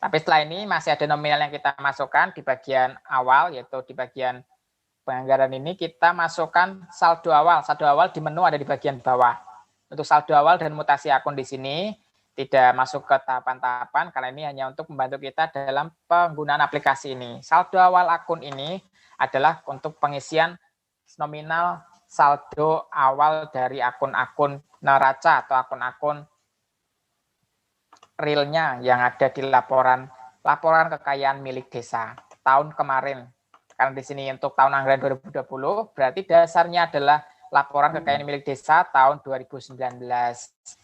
Tapi setelah ini masih ada nominal yang kita masukkan di bagian awal, yaitu di bagian penganggaran ini kita masukkan saldo awal. Saldo awal di menu ada di bagian bawah. Untuk saldo awal dan mutasi akun di sini tidak masuk ke tahapan-tahapan karena ini hanya untuk membantu kita dalam penggunaan aplikasi ini. Saldo awal akun ini adalah untuk pengisian nominal saldo awal dari akun-akun neraca atau akun-akun realnya yang ada di laporan kekayaan milik desa tahun kemarin. Karena di sini untuk tahun anggaran 2020 berarti dasarnya adalah laporan kekayaan milik desa tahun 2019.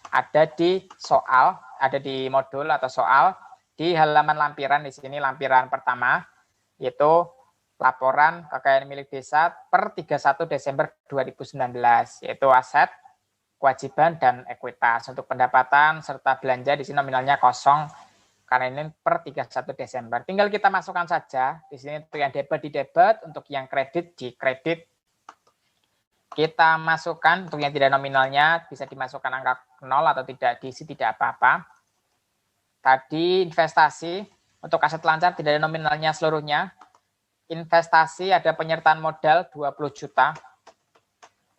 Ada di soal, ada di modul atau soal di halaman lampiran di sini lampiran pertama yaitu laporan kekayaan milik desa per 31 Desember 2019 yaitu aset, kewajiban dan ekuitas. Untuk pendapatan serta belanja di sini nominalnya kosong karena ini per 31 Desember. Tinggal kita masukkan saja di sini untuk yang debit di debit, untuk yang kredit di kredit. Kita masukkan untuk yang tidak nominalnya bisa dimasukkan angka 0 atau tidak, diisi tidak apa-apa. Tadi investasi untuk aset lancar tidak ada nominalnya seluruhnya. Investasi ada penyertaan modal 20 juta.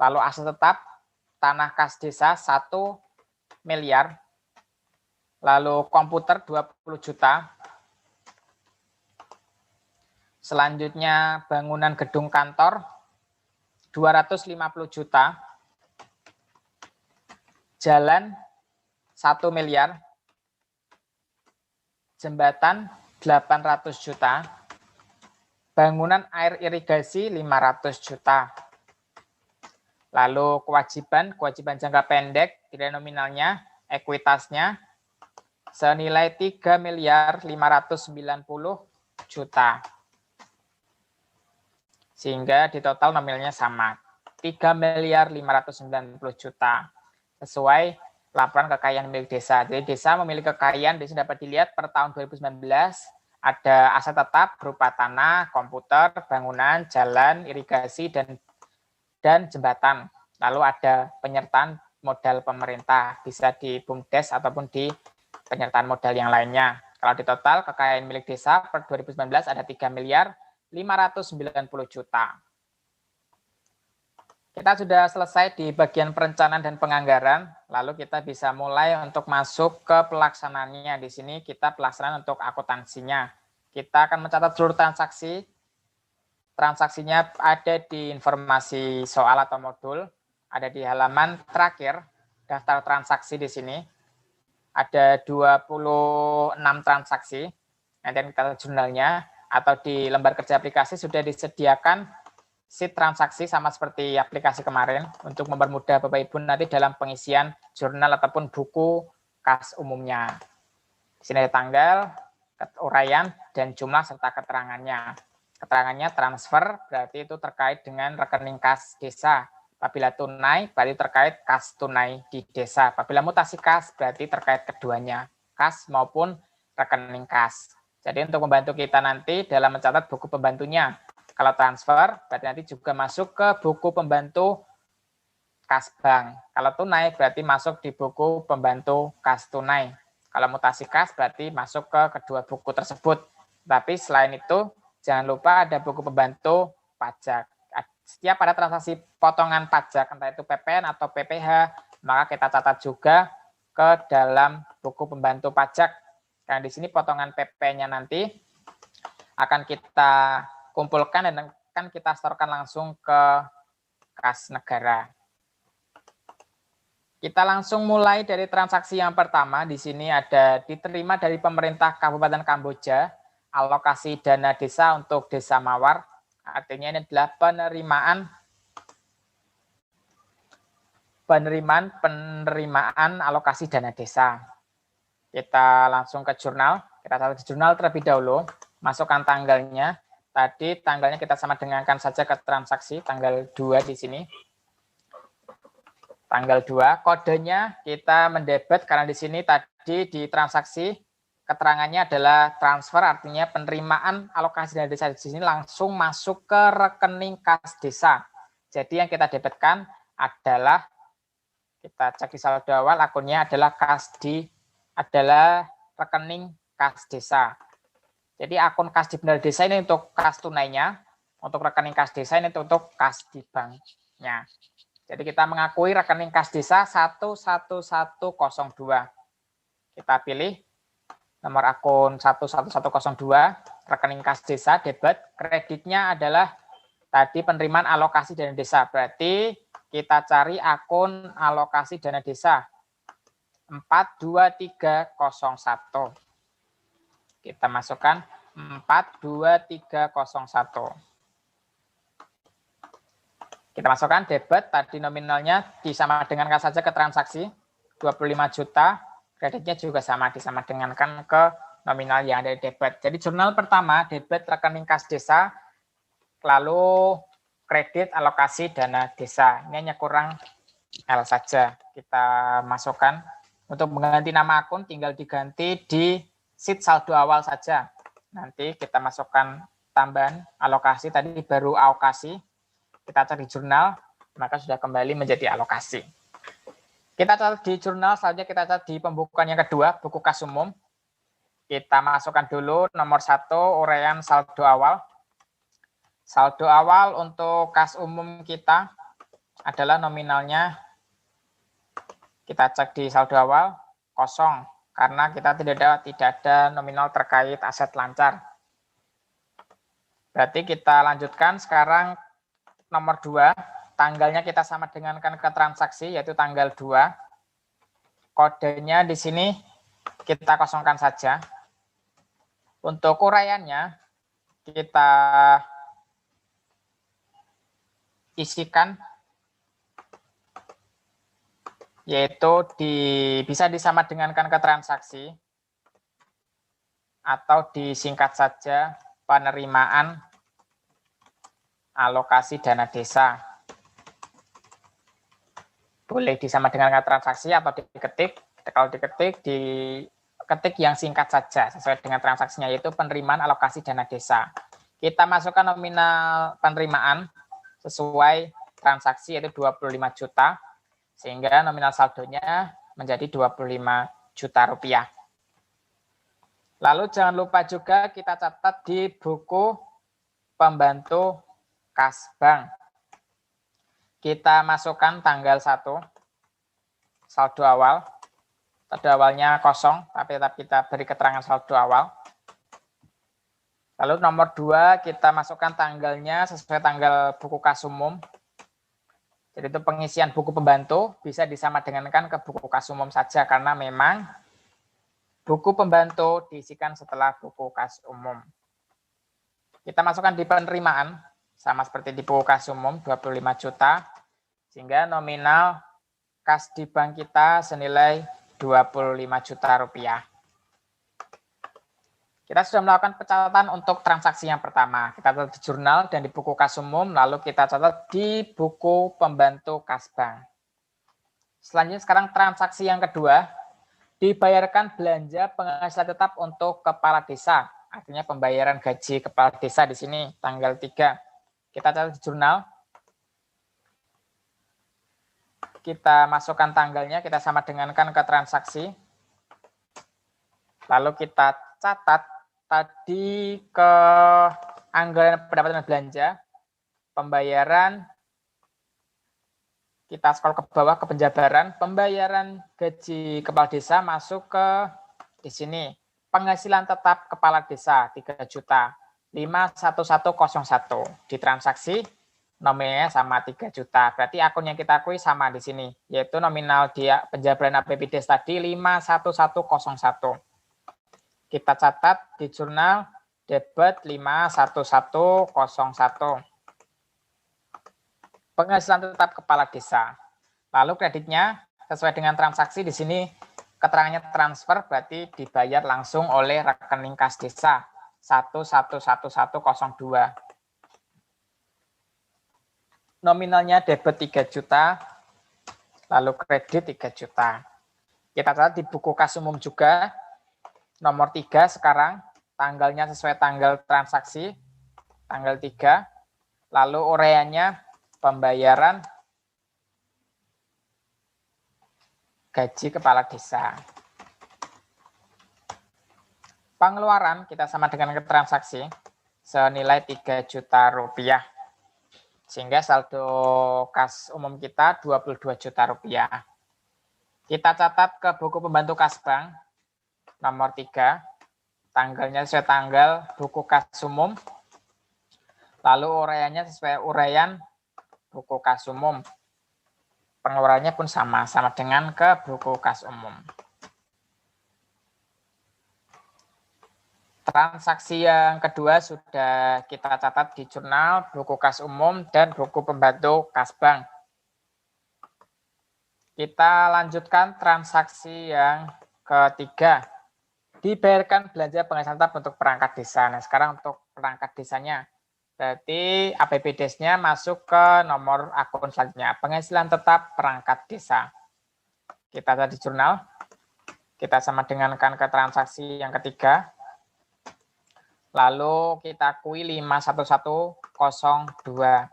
Lalu aset tetap tanah kas desa 1 miliar, lalu komputer 20 juta, selanjutnya bangunan gedung kantor 250 juta, jalan 1 miliar, jembatan 800 juta, bangunan air irigasi 500 juta. Lalu kewajiban jangka pendek, tidak nominalnya, ekuitasnya senilai 3 miliar 590 juta. Sehingga di total nominalnya sama, 3 miliar 590 juta. Sesuai laporan kekayaan milik desa. Jadi desa memiliki kekayaan, di sini dapat dilihat per tahun 2019, ada aset tetap berupa tanah, komputer, bangunan, jalan, irigasi, dan jembatan. Lalu ada penyertaan modal pemerintah, bisa di BUMDes ataupun di penyertaan modal yang lainnya. Kalau di total kekayaan milik desa per 2019 ada 3 miliar 590 juta. Kita sudah selesai di bagian perencanaan dan penganggaran, lalu kita bisa mulai untuk masuk ke pelaksanaannya. Di sini kita pelaksanaan untuk akuntansinya. Kita akan mencatat seluruh transaksi. Transaksinya ada di informasi soal atau modul, ada di halaman terakhir, daftar transaksi di sini. Ada 26 transaksi, nanti kita lihat jurnalnya, atau di lembar kerja aplikasi sudah disediakan sheet transaksi sama seperti aplikasi kemarin, untuk mempermudah Bapak Ibu nanti dalam pengisian jurnal ataupun buku kas umumnya. Di sini ada tanggal, uraian, dan jumlah serta keterangannya. Keterangannya transfer berarti itu terkait dengan rekening kas desa. Apabila tunai berarti terkait kas tunai di desa. Apabila mutasi kas berarti terkait keduanya, kas maupun rekening kas. Jadi untuk membantu kita nanti dalam mencatat buku pembantunya. Kalau transfer berarti nanti juga masuk ke buku pembantu kas bank. Kalau tunai berarti masuk di buku pembantu kas tunai. Kalau mutasi kas berarti masuk ke kedua buku tersebut. Tapi selain itu jangan lupa ada buku pembantu pajak. Setiap ada transaksi potongan pajak, entah itu PPN atau PPh, maka kita catat juga ke dalam buku pembantu pajak. Karena di sini potongan PP-nya nanti akan kita kumpulkan dan akan kita setorkan langsung ke kas negara. Kita langsung mulai dari transaksi yang pertama. Di sini ada diterima dari pemerintah Kabupaten Kamboja, alokasi dana desa untuk desa Mawar, artinya ini adalah penerimaan alokasi dana desa. Kita langsung ke jurnal, kita taruh di jurnal terlebih dahulu, masukkan tanggalnya. Tadi tanggalnya kita sama dengankan saja ke transaksi, tanggal 2 di sini. Tanggal 2, kodenya kita mendebet karena di sini tadi di transaksi keterangannya adalah transfer, artinya penerimaan alokasi dana desa di sini langsung masuk ke rekening kas desa. Jadi yang kita debetkan adalah, kita cek di saldo awal, akunnya adalah adalah rekening kas desa. Jadi akun kas di Bendahara Desa ini untuk kas tunainya, untuk rekening kas desa ini untuk kas di banknya. Jadi kita mengakui rekening kas desa 11102. Kita pilih nomor akun 11102, rekening kas desa, debit, kreditnya adalah tadi penerimaan alokasi dana desa. Berarti kita cari akun alokasi dana desa 42301. Kita masukkan 42301. Kita masukkan debit, tadi nominalnya disama dengankan saja ke transaksi 25 juta, kreditnya juga sama disama dengankan ke nominal yang ada di debit. Jadi jurnal pertama debit rekening kas desa, lalu kredit alokasi dana desa. Ini hanya kurang L saja. Kita masukkan. Untuk mengganti nama akun tinggal diganti di sheet saldo awal saja. Nanti kita masukkan tambahan alokasi, tadi baru alokasi. Kita cari jurnal, maka sudah kembali menjadi alokasi. Kita catat di jurnal, selanjutnya kita catat di pembukuan yang kedua, buku kas umum. Kita masukkan dulu nomor 1, uraian saldo awal. Saldo awal untuk kas umum kita adalah nominalnya, kita cek di saldo awal, kosong. Karena kita tidak ada nominal terkait aset lancar. Berarti kita lanjutkan sekarang nomor 2, tanggalnya kita sama dengankan ke transaksi, yaitu tanggal 2. Kodenya di sini kita kosongkan saja. Untuk uraiannya kita isikan, yaitu bisa disama dengankan ke transaksi atau disingkat saja penerimaan alokasi dana desa. Boleh disama dengan transaksi atau diketik. Kalau diketik yang singkat saja sesuai dengan transaksinya, yaitu penerimaan alokasi dana desa. Kita masukkan nominal penerimaan sesuai transaksi, yaitu 25 juta, sehingga nominal saldonya menjadi 25 juta rupiah. Lalu jangan lupa juga kita catat di buku pembantu kas bank. Kita masukkan tanggal 1, saldo awal. Saldo awalnya kosong, tapi tetap kita beri keterangan saldo awal. Lalu nomor 2, kita masukkan tanggalnya sesuai tanggal buku kas umum. Jadi itu pengisian buku pembantu bisa disama dengankan ke buku kas umum saja, karena memang buku pembantu diisikan setelah buku kas umum. Kita masukkan di penerimaan, sama seperti di buku kas umum, 25 juta, sehingga nominal kas di bank kita senilai 25 juta rupiah. Kita sudah melakukan pencatatan untuk transaksi yang pertama. Kita catat di jurnal dan di buku kas umum, lalu kita catat di buku pembantu kas bank. Selanjutnya sekarang transaksi yang kedua, dibayarkan belanja penghasilan tetap untuk kepala desa. Artinya pembayaran gaji kepala desa di sini tanggal 3. Kita catat di jurnal. Kita masukkan tanggalnya, kita sama dengankan ke transaksi. Lalu kita catat tadi ke anggaran pendapatan dan belanja, pembayaran, kita scroll ke bawah ke penjabaran, pembayaran gaji kepala desa masuk ke di sini. Penghasilan tetap kepala desa 3 juta, 51101. Di transaksi nominalnya sama 3 juta. Berarti akun yang kita akui sama di sini, yaitu nominal dia penjabaran APBDes tadi 51101. Kita catat di jurnal debit 51101. Penghasilan tetap kepala desa. Lalu kreditnya sesuai dengan transaksi di sini keterangannya transfer, berarti dibayar langsung oleh rekening kas desa 111102. Nominalnya debit 3 juta, lalu kredit 3 juta. Kita catat di buku kas umum juga. Nomor 3 sekarang, tanggalnya sesuai tanggal transaksi, tanggal 3. Lalu uraiannya pembayaran gaji kepala desa. Pengeluaran kita sama dengan ke transaksi senilai 3 juta rupiah. Sehingga saldo kas umum kita 22 juta rupiah. Kita catat ke buku pembantu kas bank nomor 3. Tanggalnya sesuai tanggal buku kas umum. Lalu uraiannya sesuai uraian buku kas umum. Pengeluarannya pun sama dengan ke buku kas umum. Transaksi yang kedua sudah kita catat di jurnal buku kas umum dan buku pembantu kas bank. Kita lanjutkan transaksi yang ketiga. Dibayarkan belanja penghasilan tetap untuk perangkat desa. Nah, sekarang untuk perangkat desanya. Berarti APBDes-nya masuk ke nomor akun selanjutnya. Penghasilan tetap perangkat desa. Kita catat di jurnal. Kita sama dengankan ke transaksi yang ketiga. Lalu kita akui 51102.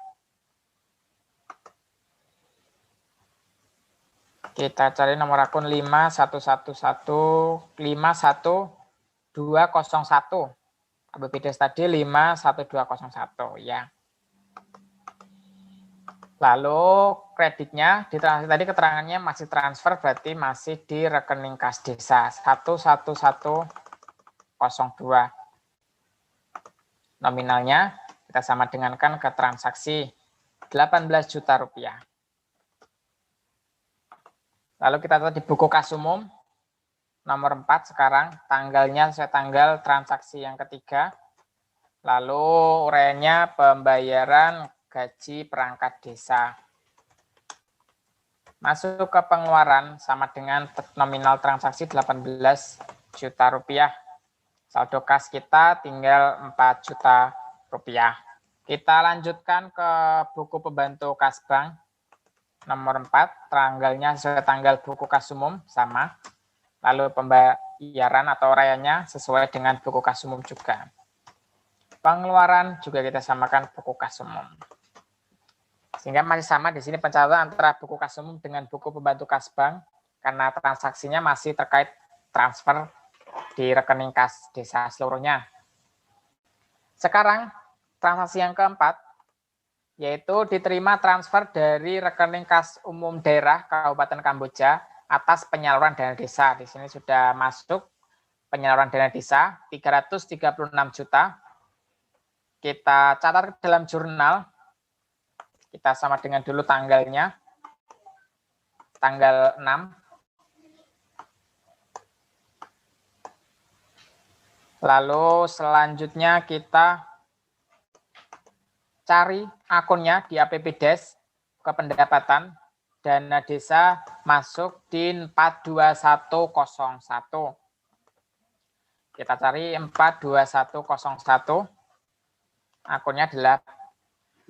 Kita cari nomor akun 51151 APBDes tadi 51201 ya. Lalu kreditnya di transaksi tadi keterangannya masih transfer, berarti masih di rekening kas desa 11102. Nominalnya kita sama dengankan ke transaksi 18 juta rupiah. Lalu kita lihat di buku kas umum nomor 4 sekarang, tanggalnya sesuai tanggal transaksi yang ketiga. Lalu uraiannya pembayaran gaji perangkat desa. Masuk ke pengeluaran sama dengan nominal transaksi 18 juta rupiah. Saldo kas kita tinggal 4 juta rupiah. Kita lanjutkan ke buku pembantu kas bank nomor 4, tanggalnya sesuai tanggal buku kas umum sama. Lalu pembayaran atau uraiannya sesuai dengan buku kas umum juga. Pengeluaran juga kita samakan buku kas umum. Sehingga masih sama di sini pencatatan antara buku kas umum dengan buku pembantu kas bank karena transaksinya masih terkait transfer di rekening kas desa seluruhnya. Sekarang transaksi yang keempat yaitu diterima transfer dari rekening kas umum daerah Kabupaten Kamboja atas penyaluran dana desa. Di sini sudah masuk penyaluran dana desa 336 juta. Kita catat ke dalam jurnal. Kita sama dengan dulu tanggalnya. Tanggal 6. Lalu selanjutnya kita cari akunnya di APBDes ke pendapatan. Dana desa masuk di 42101. Kita cari 42101. Akunnya adalah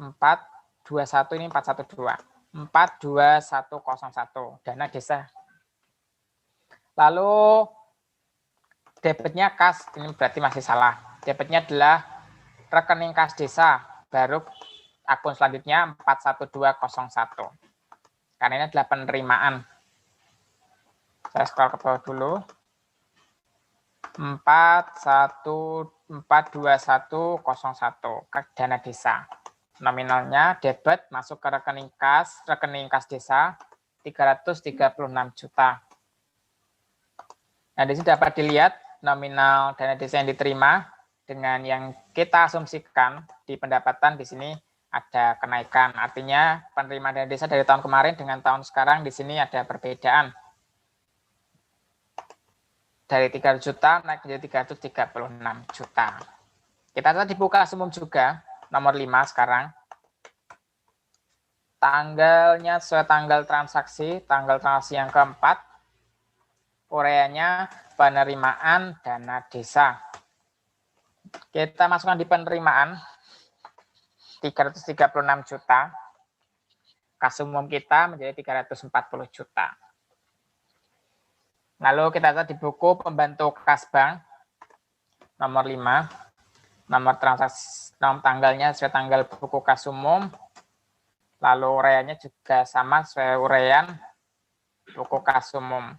421 ini 412. 42101 dana desa. Lalu debitnya kas, ini berarti masih salah. Debitnya adalah rekening kas desa, baru akun selanjutnya 41201. Karena ini adalah penerimaan. Saya scroll ke bawah dulu. 42101 ke dana desa. Nominalnya debit masuk ke rekening kas desa 336 juta. Nah, di sini dapat dilihat nominal dana desa yang diterima dengan yang kita asumsikan di pendapatan di sini ada kenaikan. Artinya penerimaan dana desa dari tahun kemarin dengan tahun sekarang di sini ada perbedaan. Dari 300 juta naik menjadi 336 juta. Kita lihat di buku kas umum juga, nomor 5 sekarang. Tanggalnya sesuai tanggal transaksi yang keempat. Uraiannya penerimaan dana desa. Kita masukkan di penerimaan 336 juta. Kas umum kita menjadi 340 juta. Lalu kita lihat di buku pembantu kas bank nomor 5, nomor transaksi, nomor tanggalnya sesuai tanggal buku kas umum, lalu uraiannya juga sama sesuai uraian buku kas umum.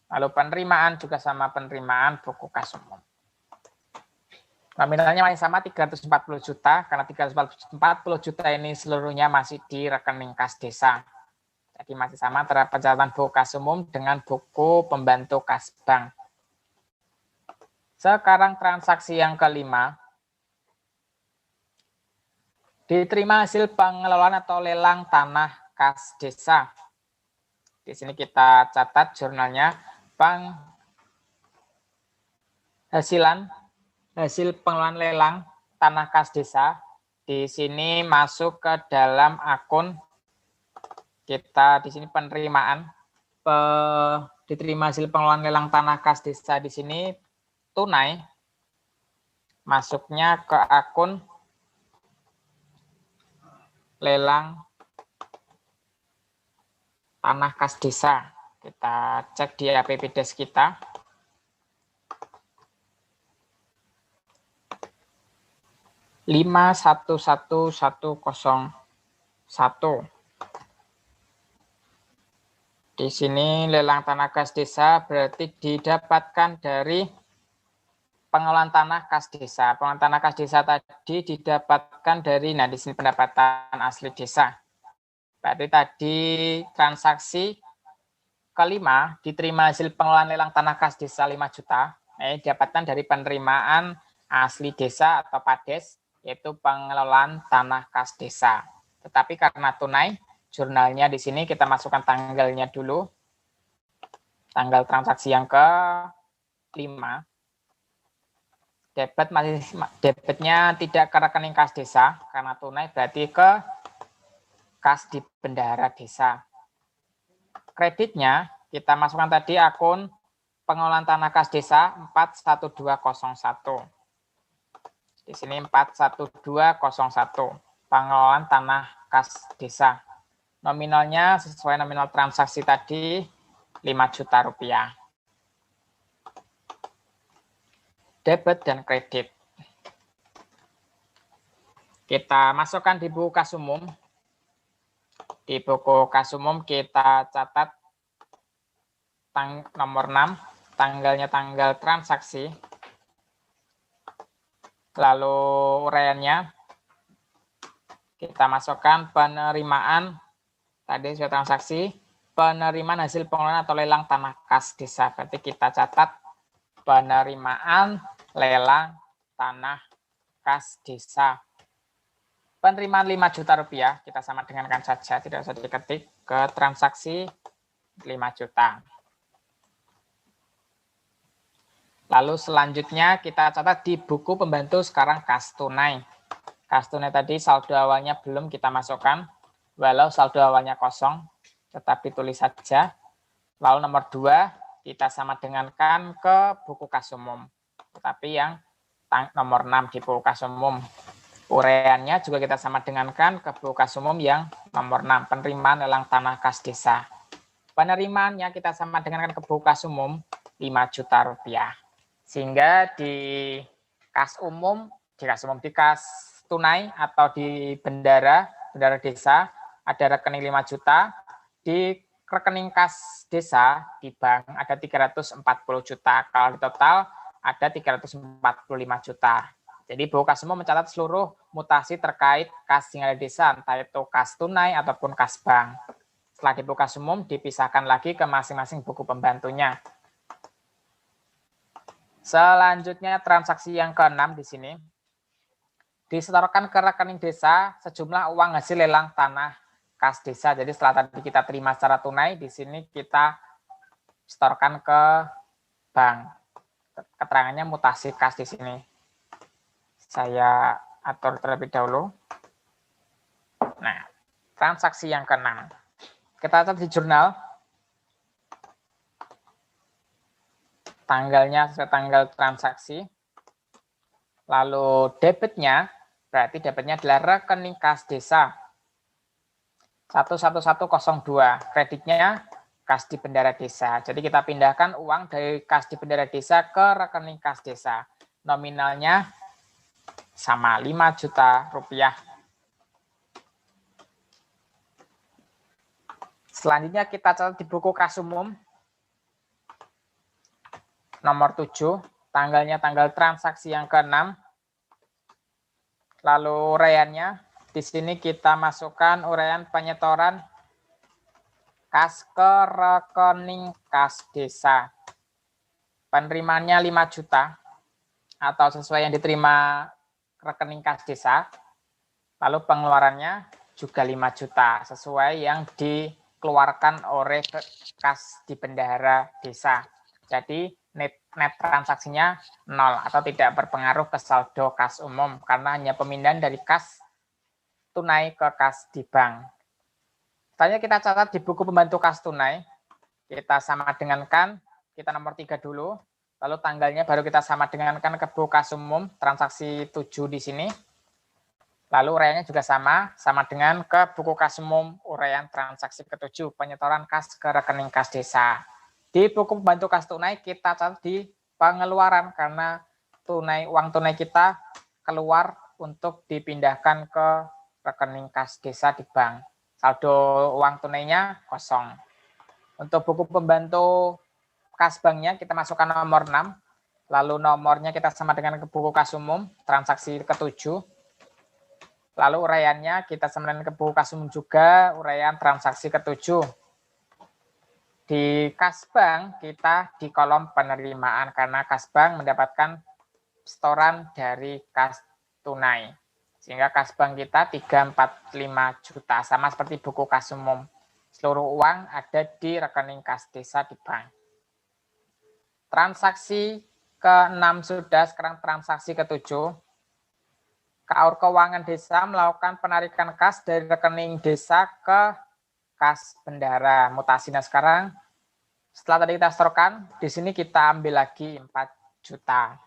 Lalu penerimaan juga sama penerimaan buku kas umum. Nominalnya masih sama 340 juta, karena 340 juta ini seluruhnya masih di rekening kas desa. Jadi masih sama antara pencatatan buku kas umum dengan buku pembantu kas bank. Sekarang transaksi yang kelima. Diterima hasil pengelolaan atau lelang tanah kas desa. Di sini kita catat jurnalnya hasil pengelolaan lelang tanah kas desa. Di sini masuk ke dalam akun kita, di sini penerimaan, diterima hasil pengelolaan lelang tanah kas desa di sini tunai, masuknya ke akun lelang tanah kas desa. Kita cek di APBDes kita. (5110101). Di sini lelang tanah kas desa berarti didapatkan dari pengelolaan tanah kas desa. Pengelolaan tanah kas desa tadi didapatkan dari, nah di sini pendapatan asli desa. Berarti tadi transaksi kelima diterima hasil pengelolaan lelang tanah kas desa 5 juta. Didapatkan dari penerimaan asli desa atau PADES, yaitu pengelolaan tanah kas desa. Tetapi karena tunai, jurnalnya di sini kita masukkan tanggalnya dulu. Tanggal transaksi yang ke-5. Debitnya tidak ke rekening kas desa, karena tunai berarti ke kas di bendahara desa. Kreditnya kita masukkan tadi akun pengelolaan tanah kas desa 41201. Di sini 41201, pengelolaan tanah kas desa. Nominalnya sesuai nominal transaksi tadi 5 juta rupiah. Debit dan kredit. Kita masukkan di buku kas umum. Di buku kas umum kita catat nomor 6, tanggalnya tanggal transaksi. Lalu uraiannya kita masukkan penerimaan, tadi sudah transaksi, penerimaan hasil pengelolaan atau lelang tanah kas desa. Berarti kita catat penerimaan lelang tanah kas desa. Penerimaan 5 juta rupiah, kita sama dengankan saja, tidak usah diketik, ke transaksi 5 juta. Lalu selanjutnya kita catat di buku pembantu sekarang kas tunai. Kas tunai tadi saldo awalnya belum kita masukkan, walau saldo awalnya kosong, tetapi tulis saja. Lalu nomor 2 kita sama dengankan ke buku kas umum, tetapi yang nomor 6 di buku kas umum. Uraiannya juga kita sama dengankan ke buku kas umum yang nomor 6, penerimaan lelang tanah kas desa. Penerimaannya kita sama dengankan ke buku kas umum 5 juta rupiah. Sehingga di kas umum, di kas tunai atau di bendara desa ada rekening 5 juta, di rekening kas desa di bank ada 340 juta. Kalau di total ada 345 juta. Jadi buku kas umum mencatat seluruh mutasi terkait kas tinggal desa, entah itu kas tunai ataupun kas bank. Setelah di buku kas umum dipisahkan lagi ke masing-masing buku pembantunya. Selanjutnya transaksi yang ke-6 di sini. Disetorkan ke rekening desa sejumlah uang hasil lelang tanah kas desa. Jadi setelah tadi kita terima secara tunai, di sini kita setorkan ke bank. Keterangannya mutasi kas di sini. Saya atur terlebih dahulu. Nah, transaksi yang ke-6. Kita catat di jurnal. Tanggalnya sesuai tanggal transaksi. Lalu debitnya, berarti debitnya adalah rekening kas desa 11102. Kreditnya kas di bendahara desa. Jadi kita pindahkan uang dari kas di bendahara desa ke rekening kas desa. Nominalnya sama 5 juta rupiah. Selanjutnya kita catat di buku kas umum. Nomor 7, tanggalnya tanggal transaksi yang ke-6, Lalu uraiannya, di sini kita masukkan uraian penyetoran kas ke rekening kas desa. Penerimaannya 5 juta atau sesuai yang diterima rekening kas desa. Lalu pengeluarannya juga 5 juta sesuai yang dikeluarkan oleh kas di bendahara desa. Jadi net transaksinya 0 atau tidak berpengaruh ke saldo kas umum karena hanya pemindahan dari kas tunai ke kas di bank. Tanya kita catat di buku pembantu kas tunai, kita sama dengankan, kita nomor 3 dulu, lalu tanggalnya baru kita sama dengankan ke buku kas umum, transaksi 7 di sini. Lalu uraiannya juga sama dengan ke buku kas umum, uraian transaksi ke-7, penyetoran kas ke rekening kas desa. Di buku pembantu kas tunai kita catat di pengeluaran karena uang tunai kita keluar untuk dipindahkan ke rekening kas desa di bank. Saldo uang tunainya kosong. Untuk buku pembantu kas banknya kita masukkan nomor 6. Lalu nomornya kita sama dengan ke buku kas umum, transaksi ke-7. Lalu uraiannya kita sama dengan ke buku kas umum juga, uraian transaksi ke-7. Di kas bank kita di kolom penerimaan karena kas bank mendapatkan setoran dari kas tunai. Sehingga kas bank kita 345 juta, sama seperti buku kas umum. Seluruh uang ada di rekening kas desa di bank. Transaksi ke-6 sudah, sekarang transaksi ke-7. KAUR Keuangan Desa melakukan penarikan kas dari rekening desa ke kas bendahara. Mutasinya sekarang, setelah tadi kita setorkan, di sini kita ambil lagi 4 juta.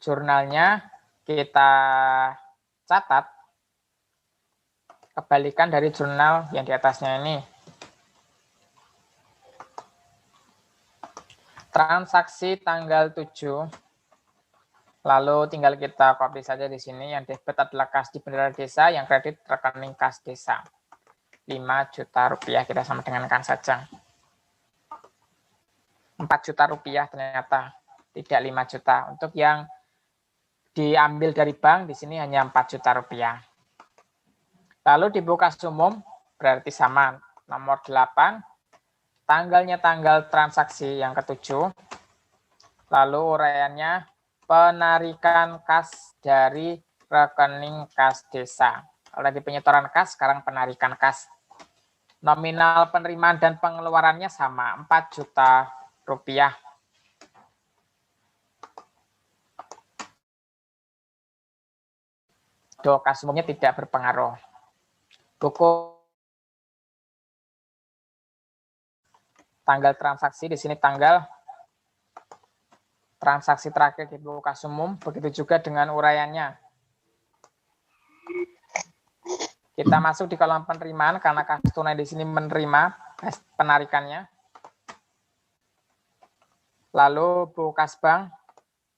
Jurnalnya kita catat, kebalikan dari jurnal yang di atasnya ini. Transaksi tanggal 7, lalu tinggal kita copy saja di sini, yang debit adalah kas di bendahara desa, yang kredit rekening kas desa. 5 juta rupiah kita sama dengankan saja. 4 juta rupiah ternyata, tidak 5 juta. Untuk yang diambil dari bank di sini hanya 4 juta rupiah. Lalu di buku kas umum berarti sama, nomor 8, tanggalnya tanggal transaksi yang ke-7, lalu uraiannya penarikan kas dari rekening kas desa. Kalau tadi penyetoran kas, sekarang penarikan kas. Nominal penerimaan dan pengeluarannya sama, 4 juta rupiah. Saldo kas umumnya tidak berpengaruh. Buku tanggal transaksi di sini tanggal transaksi terakhir di buku kas umum, begitu juga dengan uraiannya. Kita masuk di kolom penerimaan karena kas tunai di sini menerima penarikannya. Lalu buku kas bank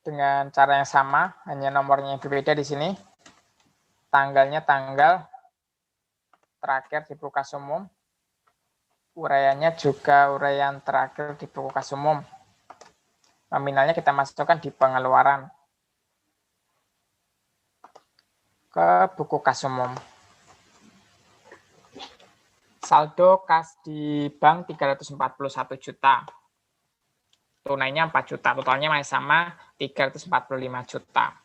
dengan cara yang sama, hanya nomornya yang berbeda di sini. Tanggalnya tanggal terakhir di buku kas umum. Uraiannya juga uraian terakhir di buku kas umum. Nominalnya kita masukkan di pengeluaran ke buku kas umum. Saldo kas di bank 341 juta. Tunainya 4 juta. Totalnya masih sama 345 juta.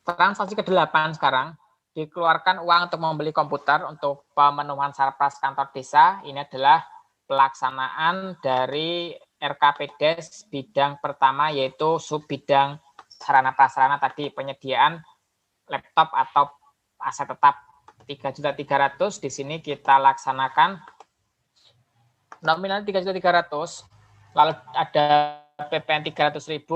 Transaksi ke-8 sekarang, dikeluarkan uang untuk membeli komputer untuk pemenuhan sarpras kantor desa. Ini adalah pelaksanaan dari RKPDes bidang pertama, yaitu sub bidang sarana prasarana tadi, penyediaan laptop atau aset tetap 3.300.000. Di sini kita laksanakan nominal 3.300.000, lalu ada PPN 300.000,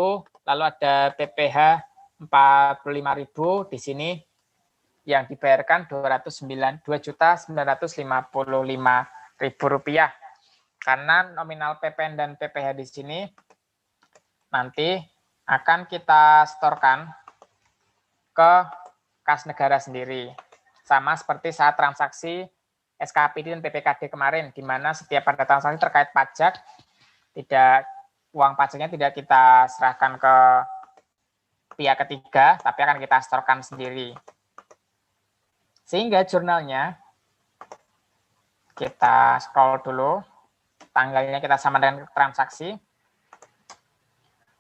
lalu ada PPh 45.000. Di sini yang dibayarkan 2.955.000 rupiah. Karena nominal PPN dan PPh di sini nanti akan kita setorkan ke kas negara sendiri. Sama seperti saat transaksi SKPD dan PPKD kemarin, di mana setiap ada transaksi terkait pajak, uang pajaknya tidak kita serahkan ke pihak ketiga, tapi akan kita setorkan sendiri. Sehingga jurnalnya, kita scroll dulu, tanggalnya kita sama dengan transaksi.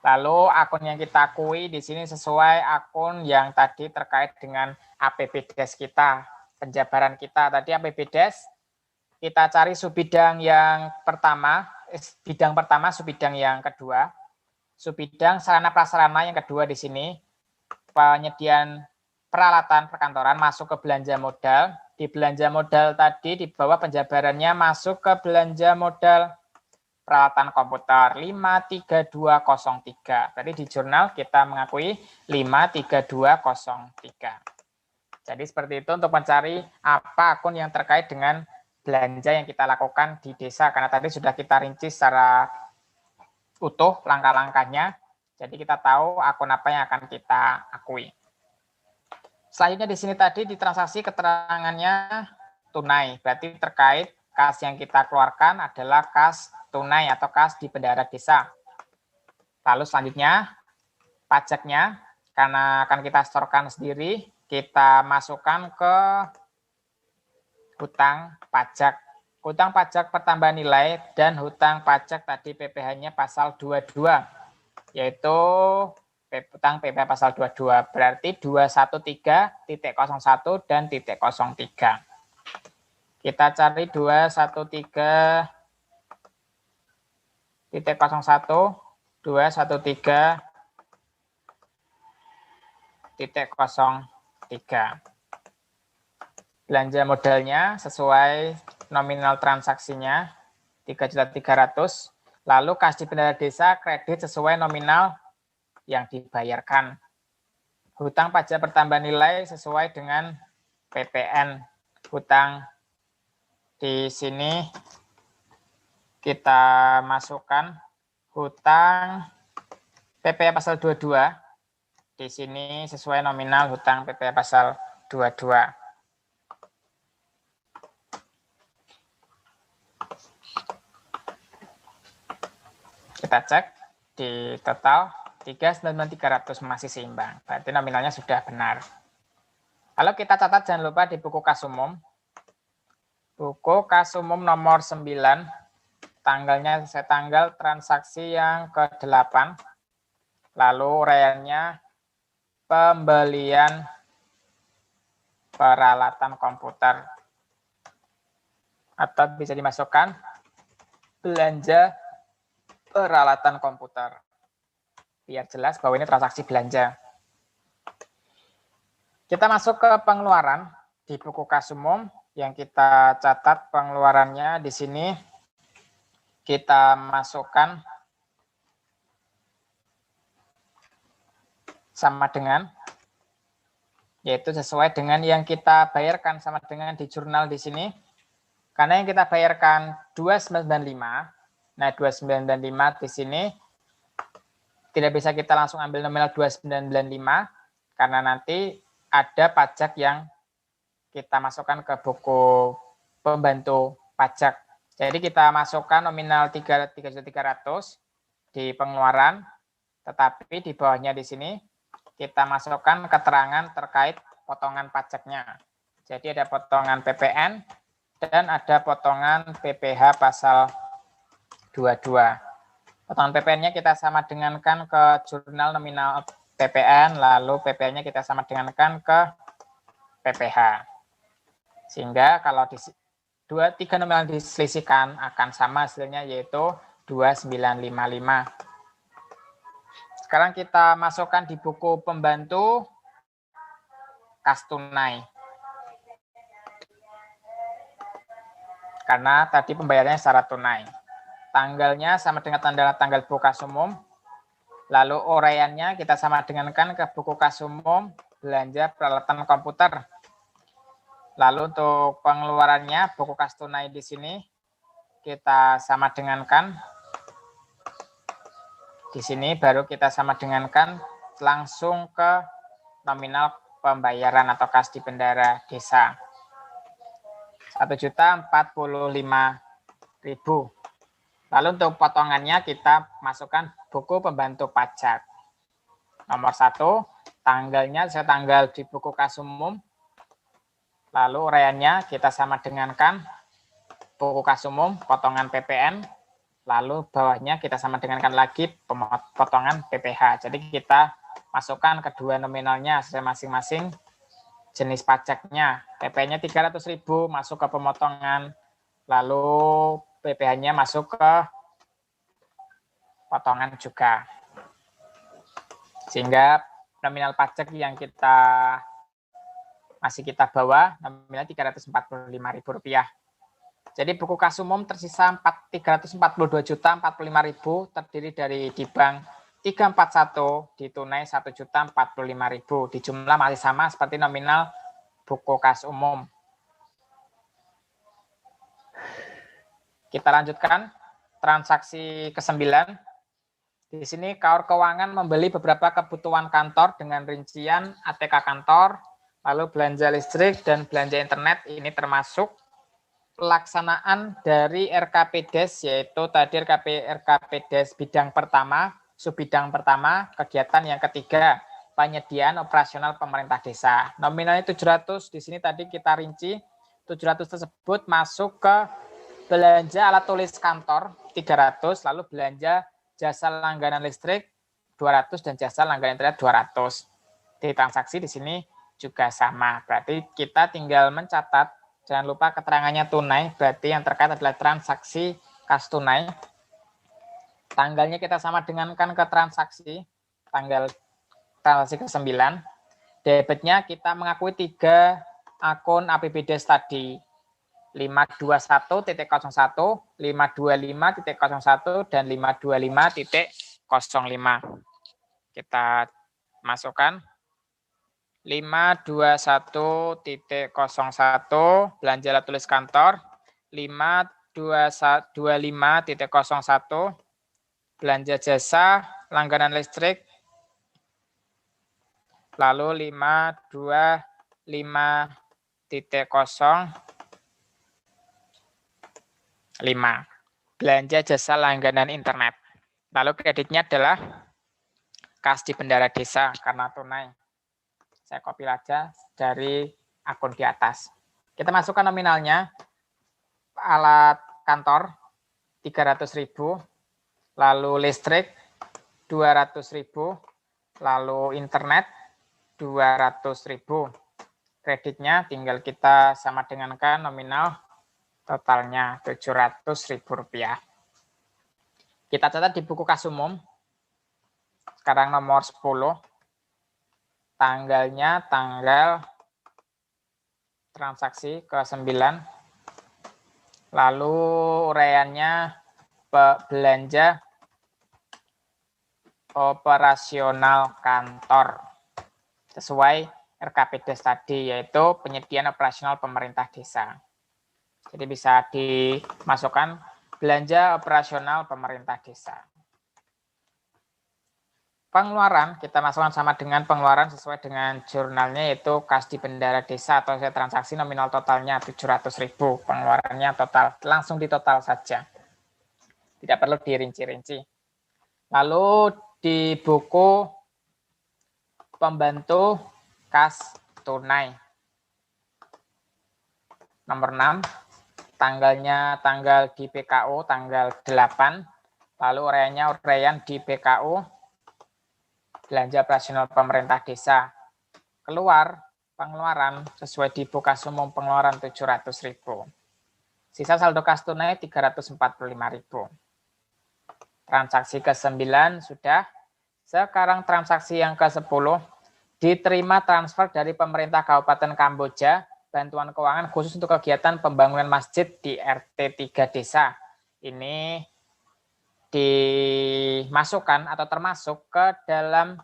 Lalu akun yang kita akui di sini sesuai akun yang tadi terkait dengan APBDes kita, penjabaran kita. Tadi APBDes, kita cari subbidang yang pertama, bidang pertama, subbidang yang kedua. Subbidang sarana prasarana yang kedua di sini, penyediaan peralatan perkantoran masuk ke belanja modal. Di belanja modal tadi di bawah penjabarannya masuk ke belanja modal peralatan komputer 53203. Tadi di jurnal kita mengakui 53203. Jadi seperti itu untuk mencari apa akun yang terkait dengan belanja yang kita lakukan di desa. Karena tadi sudah kita rinci secara utuh langkah-langkahnya. Jadi kita tahu akun apa yang akan kita akui. Selanjutnya di sini tadi di transaksi keterangannya tunai. Berarti terkait kas yang kita keluarkan adalah kas tunai atau kas di bendahara desa. Lalu selanjutnya pajaknya, karena akan kita setorkan sendiri, kita masukkan ke hutang pajak. Hutang pajak pertambahan nilai dan hutang pajak tadi PPh-nya pasal 22, yaitu hutang PPh pasal 22, berarti 213.01 dan .03. Kita cari 213.01, 213.03. Belanja modalnya sesuai nominal transaksinya 3.300.000. Lalu kas di bendahara desa kredit sesuai nominal yang dibayarkan. Hutang pajak pertambahan nilai sesuai dengan PPN. Hutang di sini kita masukkan hutang PPh pasal 22. Di sini sesuai nominal hutang PPh pasal 22. Kita cek di total 399.300 masih seimbang. Berarti nominalnya sudah benar. Lalu kita catat jangan lupa di buku kas umum. Buku kas umum nomor 9, tanggalnya sesuai tanggal transaksi yang ke-8. Lalu uraiannya pembelian peralatan komputer. Atau bisa dimasukkan belanja peralatan komputer. Biar jelas bahwa ini transaksi belanja. Kita masuk ke pengeluaran di buku kas umum yang kita catat pengeluarannya di sini kita masukkan sama dengan, yaitu sesuai dengan yang kita bayarkan sama dengan di jurnal di sini. Karena yang kita bayarkan 295. Nah, 295 di sini tidak bisa kita langsung ambil nominal 295 karena nanti ada pajak yang kita masukkan ke buku pembantu pajak. Jadi kita masukkan nominal 3.300.000 di pengeluaran, tetapi di bawahnya di sini kita masukkan keterangan terkait potongan pajaknya. Jadi ada potongan PPN dan ada potongan PPh pasal 22. Potongan PPN-nya kita sama dengankan ke jurnal nominal PPN, lalu PPN-nya kita sama dengankan ke PPh. Sehingga kalau tiga nominal diselisihkan akan sama hasilnya, yaitu 2955. Sekarang kita masukkan di buku pembantu kas tunai. Karena tadi pembayarannya secara tunai. Tanggalnya sama dengan tanggal buku kas umum. Lalu uraiannya kita sama dengankan ke buku kas umum belanja peralatan komputer. Lalu untuk pengeluarannya buku kas tunai di sini kita sama dengankan. Di sini baru kita sama dengankan langsung ke nominal pembayaran atau kas di bendahara desa. 1.045.000. Lalu untuk potongannya kita masukkan buku pembantu pajak. Nomor 1, tanggalnya saya tanggal di buku kas umum. Lalu uraiannya kita sama dengankan buku kas umum, potongan PPN. Lalu bawahnya kita sama dengankan lagi potongan PPh. Jadi kita masukkan kedua nominalnya sesuai masing-masing jenis pajaknya. PP-nya 300.000 masuk ke pemotongan, lalu PPh-nya masuk ke potongan juga. Sehingga nominal pajak yang masih kita bawa nominal Rp345.000. Jadi buku kas umum tersisa Rp342.045.000, terdiri dari di bank 341, di tunai Rp1.045.000. Di jumlah masih sama seperti nominal buku kas umum. Kita lanjutkan transaksi ke-9. Di sini Kaur Keuangan membeli beberapa kebutuhan kantor dengan rincian ATK kantor, lalu belanja listrik dan belanja internet. Ini termasuk pelaksanaan dari RKPDes, yaitu tadi RKPDes bidang pertama, subbidang pertama, kegiatan yang ketiga, penyediaan operasional pemerintah desa. Nominalnya 700, di sini tadi kita rinci, 700 tersebut masuk ke belanja alat tulis kantor, 300, lalu belanja jasa langganan listrik, 200, dan jasa langganan internet, 200. Di transaksi di sini juga sama, berarti kita tinggal mencatat. Jangan lupa keterangannya tunai, berarti yang terkait adalah transaksi kas tunai. Tanggalnya kita sama dengankan ke transaksi, tanggal transaksi ke-9. Debitnya kita mengakui 3 akun APBDes tadi, 521.01, 525.01, dan 525.05. Kita masukkan 521.01 belanja alat tulis kantor, 525.01 belanja jasa langganan listrik, lalu 525.05 belanja jasa langganan internet. Lalu kreditnya adalah kas di bendara desa karena tunai. Saya copy aja dari akun di atas. Kita masukkan nominalnya, alat kantor 300.000, lalu listrik 200.000, lalu internet 200.000. Kreditnya tinggal kita sama dengankan nominal totalnya Rp700.000. Kita catat di buku kas umum. Sekarang nomor 10. Tanggalnya tanggal transaksi ke-9. Lalu uraiannya belanja operasional kantor sesuai RKPDes tadi, yaitu penyediaan operasional pemerintah desa. Jadi bisa dimasukkan belanja operasional pemerintah desa. Pengeluaran kita masukkan sama dengan pengeluaran sesuai dengan jurnalnya, yaitu kas di bendara desa atau transaksi nominal totalnya 700.000. Pengeluarannya total, langsung di total saja. Tidak perlu dirinci-rinci. Lalu di buku pembantu kas tunai. Nomor 6, tanggalnya tanggal di PKU tanggal 8, lalu uraian di PKU belanja operasional pemerintah desa. Keluar pengeluaran sesuai di buku kas umum pengeluaran 700.000. Sisa saldo kas tunai 345.000. Transaksi ke-9 sudah. Sekarang transaksi yang ke-10, diterima transfer dari pemerintah Kabupaten Kamboja bantuan keuangan khusus untuk kegiatan pembangunan masjid di RT 3 desa. Ini dimasukkan atau termasuk ke dalam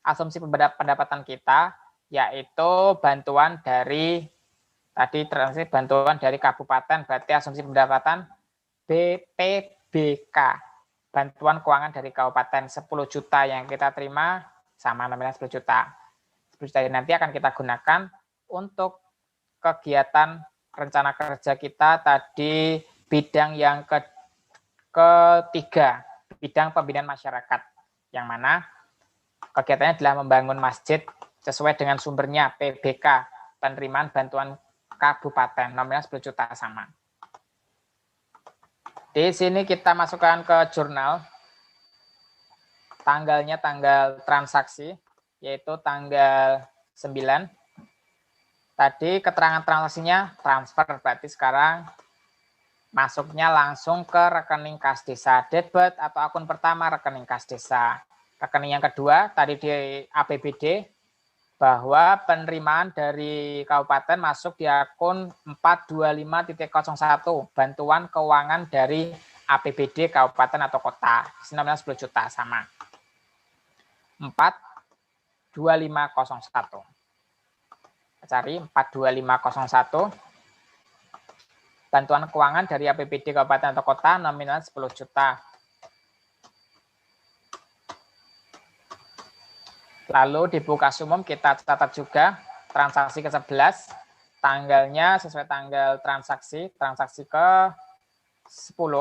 asumsi pendapatan kita, yaitu bantuan dari tadi transaksi bantuan dari kabupaten, berarti asumsi pendapatan BPBK, bantuan keuangan dari kabupaten 10 juta yang kita terima sama nominal 10 juta. 10 juta ini nanti akan kita gunakan untuk kegiatan rencana kerja kita tadi, bidang yang ketiga, bidang pembinaan masyarakat, yang mana Kegiatannya adalah membangun masjid sesuai dengan sumbernya PBK, penerimaan bantuan kabupaten, nominal 10 juta sama. Di sini kita masukkan ke jurnal, tanggalnya tanggal transaksi, yaitu tanggal 9. Tadi keterangan transaksinya transfer, berarti sekarang masuknya langsung ke rekening kas desa, debit atau akun pertama rekening kas desa. Rekening yang kedua tadi di APBD, bahwa penerimaan dari kabupaten masuk di akun 425.01 bantuan keuangan dari APBD kabupaten atau kota, nominal 10 juta sama 42501. Cari 42501 bantuan keuangan dari APBD kabupaten atau kota, nominal 10 juta. Lalu di buku kas umum kita catat juga transaksi ke-11, tanggalnya sesuai tanggal transaksi ke-10.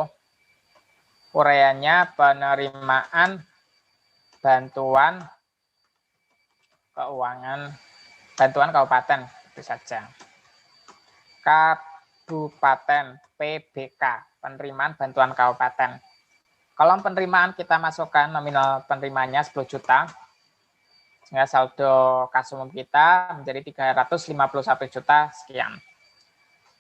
Uraiannya penerimaan bantuan keuangan, bantuan kabupaten, itu saja. Kabupaten, PBK, penerimaan bantuan kabupaten. Kolom penerimaan kita masukkan nominal penerimaannya 10 juta. Sehingga saldo kas umum kita menjadi 351 juta sekian.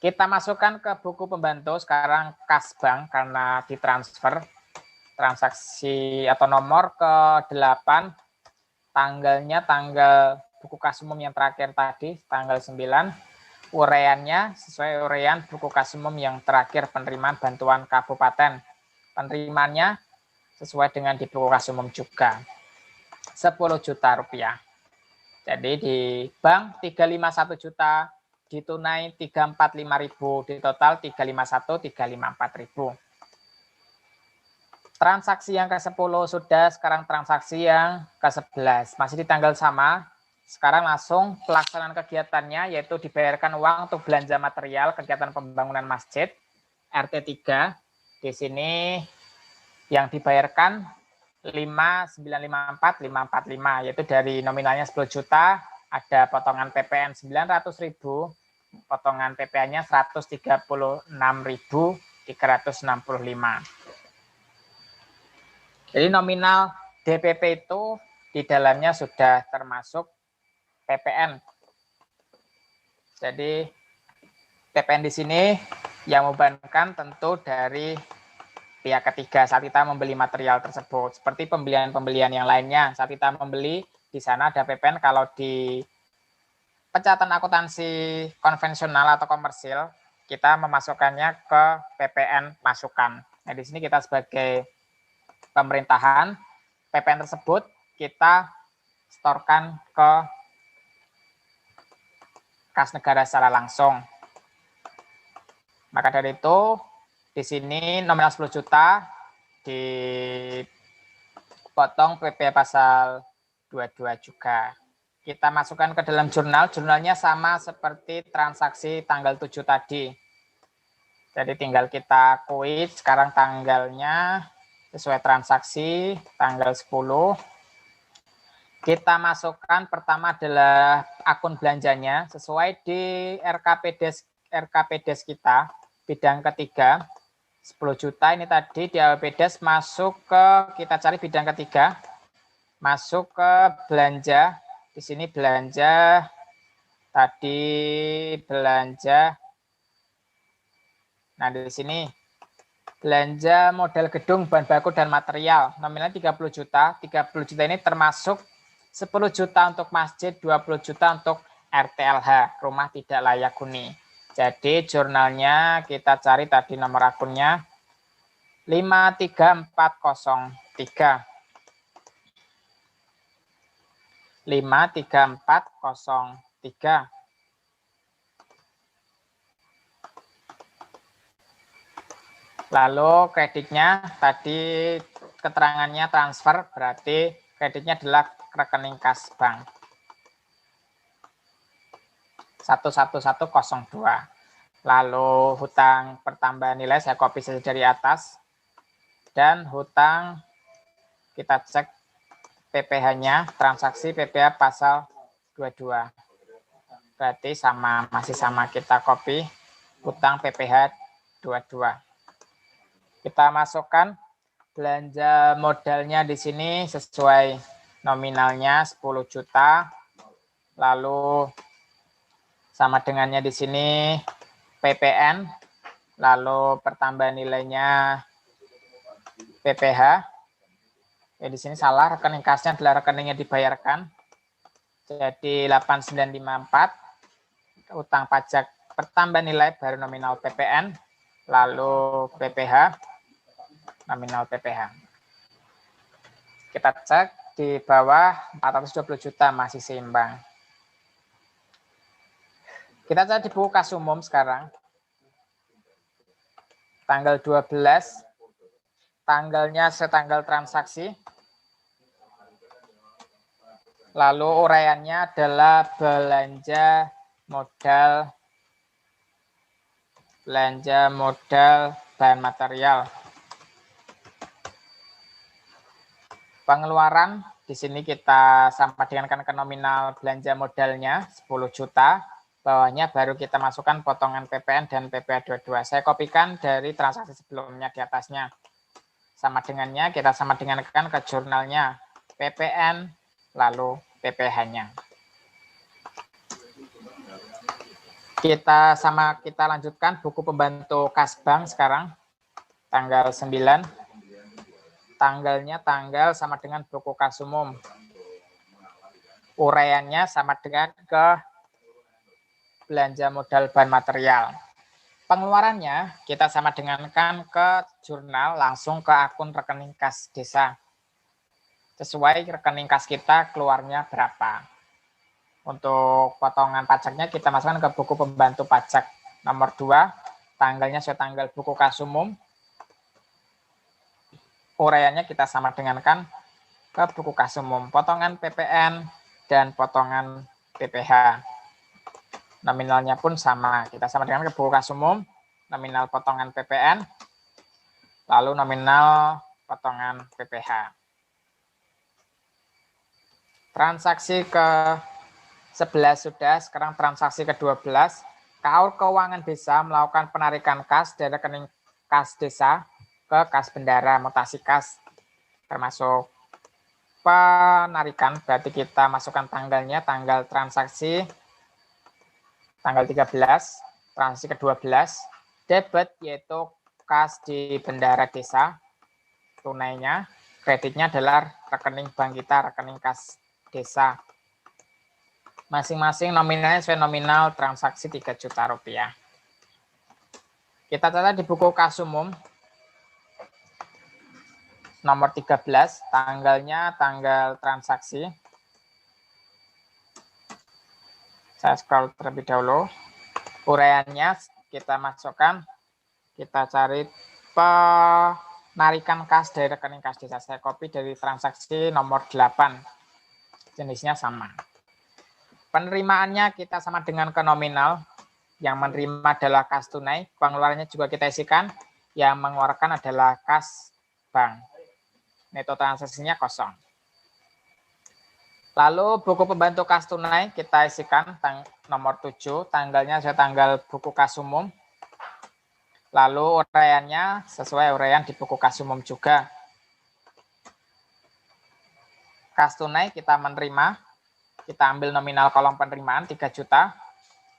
Kita masukkan ke buku pembantu sekarang kas bank karena ditransfer transaksi atau nomor ke-8, tanggalnya tanggal buku kas umum yang terakhir tadi, tanggal 9, uraiannya sesuai uraian buku kas umum yang terakhir penerimaan bantuan kabupaten. Penerimaannya sesuai dengan di buku kas umum juga. 10 juta rupiah. Jadi di bank 351 juta, di tunai 345.000, di total 351, 354.000. Transaksi yang ke-10 sudah, sekarang transaksi yang ke-11. Masih di tanggal sama, sekarang langsung pelaksanaan kegiatannya, yaitu dibayarkan uang untuk belanja material kegiatan pembangunan masjid, RT3. Di sini yang dibayarkan 5.954.545, yaitu dari nominalnya 10 juta, ada potongan PPN 900.000, potongan PPN-nya 136.365. Jadi nominal DPP itu di dalamnya sudah termasuk PPN. Jadi PPN di sini yang membebankan tentu dari pihak ketiga saat kita membeli material tersebut. Seperti pembelian-pembelian yang lainnya, saat kita membeli di sana ada PPN. Kalau di pencatatan akuntansi konvensional atau komersil, kita memasukkannya ke PPN masukan. Nah, di sini kita sebagai pemerintahan, PPN tersebut kita setorkan ke kas negara secara langsung. Maka dari itu, di sini nominal 10 juta dipotong PP pasal 22 juga. Kita masukkan ke dalam jurnal, jurnalnya sama seperti transaksi tanggal 7 tadi. Jadi tinggal kita kuit sekarang tanggalnya sesuai transaksi tanggal 10. Kita masukkan pertama adalah akun belanjanya sesuai di RKPDes kita, bidang ketiga. 10 juta ini tadi di APBDes masuk ke, kita cari bidang ketiga, masuk ke belanja. Di sini belanja, tadi belanja. Nah, di sini belanja model gedung, bahan baku, dan material. Nominalnya 30 juta. 30 juta ini termasuk 10 juta untuk masjid, 20 juta untuk RTLH, rumah tidak layak huni. Jadi jurnalnya kita cari tadi nomor akunnya 53403. 53403. Lalu kreditnya tadi keterangannya transfer, berarti kreditnya adalah rekening kas bank 11102. Lalu hutang pertambahan nilai saya copy saja dari atas, dan hutang kita cek PPh-nya, transaksi PPh pasal 22. Berarti sama, masih sama, kita copy utang PPh 22. Kita masukkan belanja modalnya di sini sesuai nominalnya 10 juta. Lalu sama dengannya di sini PPN, lalu pertambahan nilainya PPh. Di sini salah, rekening kasnya adalah rekeningnya dibayarkan. Jadi 8954, utang pajak pertambahan nilai baru nominal PPN, lalu PPh, nominal PPh. Kita cek di bawah 420 juta masih seimbang. Kita cek di buku kas umum sekarang. Tanggal 12, tanggalnya setanggal transaksi. Lalu uraiannya adalah belanja modal bahan material. Pengeluaran di sini kita sama dengan ke nominal belanja modalnya 10 juta. Bawahnya baru kita masukkan potongan PPN dan PPh 22. Saya kopikan dari transaksi sebelumnya di atasnya. Sama dengannya kita sama dengankan ke jurnalnya PPN lalu PPh-nya. Kita lanjutkan buku pembantu kas bank sekarang tanggal 9. Tanggalnya tanggal sama dengan buku kas umum. Uraiannya sama dengan ke belanja modal bahan material. Pengeluarannya kita sama dengankan ke jurnal langsung ke akun rekening kas desa. Sesuai rekening kas kita keluarnya berapa. Untuk potongan pajaknya kita masukkan ke buku pembantu pajak nomor 2. Tanggalnya sesuai tanggal buku kas umum. Uraiannya kita sama dengankan ke buku kas umum. Potongan PPN dan potongan PPh. Nominalnya pun sama. Kita sama dengan ke buku kas umum, nominal potongan PPN, lalu nominal potongan PPh. Transaksi ke-11 sudah, sekarang transaksi ke-12. KAUR Keuangan Desa melakukan penarikan kas dari rekening kas desa ke kas bendara, mutasi kas, termasuk penarikan, berarti kita masukkan tanggalnya, tanggal transaksi tanggal 13, transaksi ke-12, debit yaitu kas di bendara desa, tunainya, kreditnya adalah rekening bank kita, rekening kas desa. Masing-masing nominalnya sesuai nominal transaksi 3 juta rupiah. Kita catat di buku kas umum nomor 13, tanggalnya tanggal transaksi. Saya scroll terlebih dahulu. Uraiannya kita masukkan, kita cari penarikan kas dari rekening kas desa. Saya copy dari transaksi nomor 8. Jenisnya sama. Penerimaannya kita sama dengan ke nominal. Yang menerima adalah kas tunai. Pengeluarannya juga kita isikan. Yang mengeluarkan adalah kas bank. Neto transaksinya kosong. Lalu buku pembantu kas tunai kita isikan nomor 7, tanggalnya sesuai tanggal buku kas umum. Lalu uraiannya sesuai uraian di buku kas umum juga. Kas tunai kita menerima, kita ambil nominal kolom penerimaan 3 juta.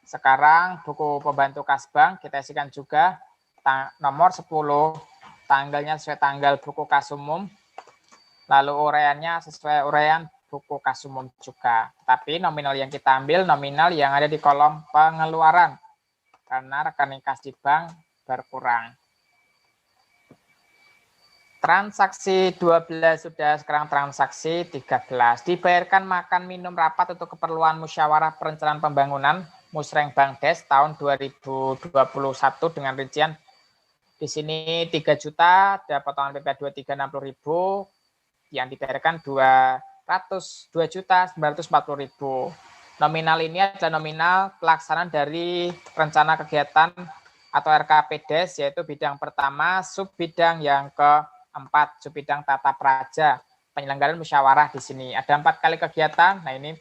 Sekarang buku pembantu kas bank kita isikan juga nomor 10, tanggalnya sesuai tanggal buku kas umum. Lalu uraiannya sesuai uraian buku kas umum juga. Tapi nominal yang kita ambil nominal yang ada di kolom pengeluaran. Karena rekening kas di bank berkurang. Transaksi 12 sudah, sekarang transaksi 13. Dibayarkan makan minum rapat untuk keperluan musyawarah perencanaan pembangunan Musreng Bangdes tahun 2021 dengan rincian di sini 3 juta, ada potongan PPh 2360.000. Yang dibayarkan 202.940.000. Nominal ini adalah nominal pelaksanaan dari rencana kegiatan atau RKPDes, yaitu bidang pertama, sub bidang yang keempat, sub bidang tata praja. penyelenggaraan musyawarah di sini. Ada 4 kali kegiatan. Nah, ini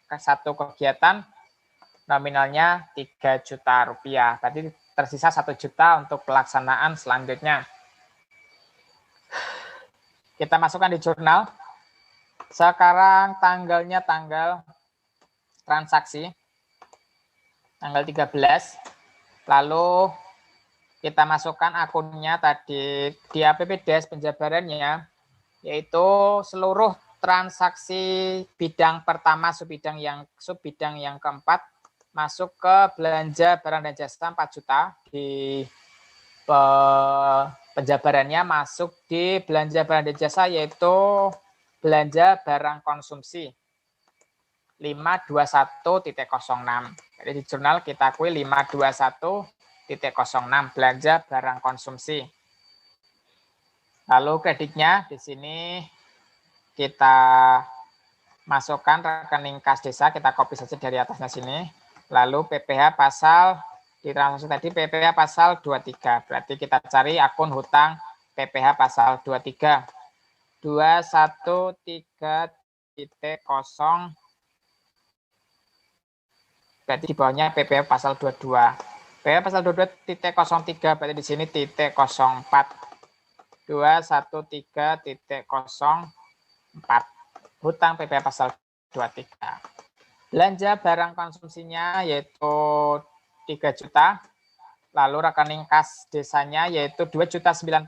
satu kegiatan nominalnya 3 juta rupiah. Berarti tersisa 1 juta untuk pelaksanaan selanjutnya. Kita masukkan di jurnal. Sekarang tanggalnya tanggal transaksi. Tanggal 13. Lalu kita masukkan akunnya tadi di APBDes penjabarannya, yaitu seluruh transaksi bidang pertama, subbidang yang keempat masuk ke belanja barang dan jasa 4 juta. Di penjabarannya masuk di belanja barang dan jasa, yaitu belanja barang konsumsi 521.06. Jadi di jurnal kita akui 521.06 belanja barang konsumsi. Lalu kreditnya di sini kita masukkan rekening kas desa, kita copy saja dari atasnya sini. Lalu PPh pasal di transaksi tadi PPh pasal 23. Berarti kita cari akun hutang PPh pasal 23. 213.0. Berarti di bawahnya PPh pasal 22. PPh pasal 22.03 berarti di sini titik 04. 213.04. Hutang PPh pasal 23. Belanja barang konsumsinya yaitu 3 juta. Lalu rekening kas desanya yaitu 2.940.000.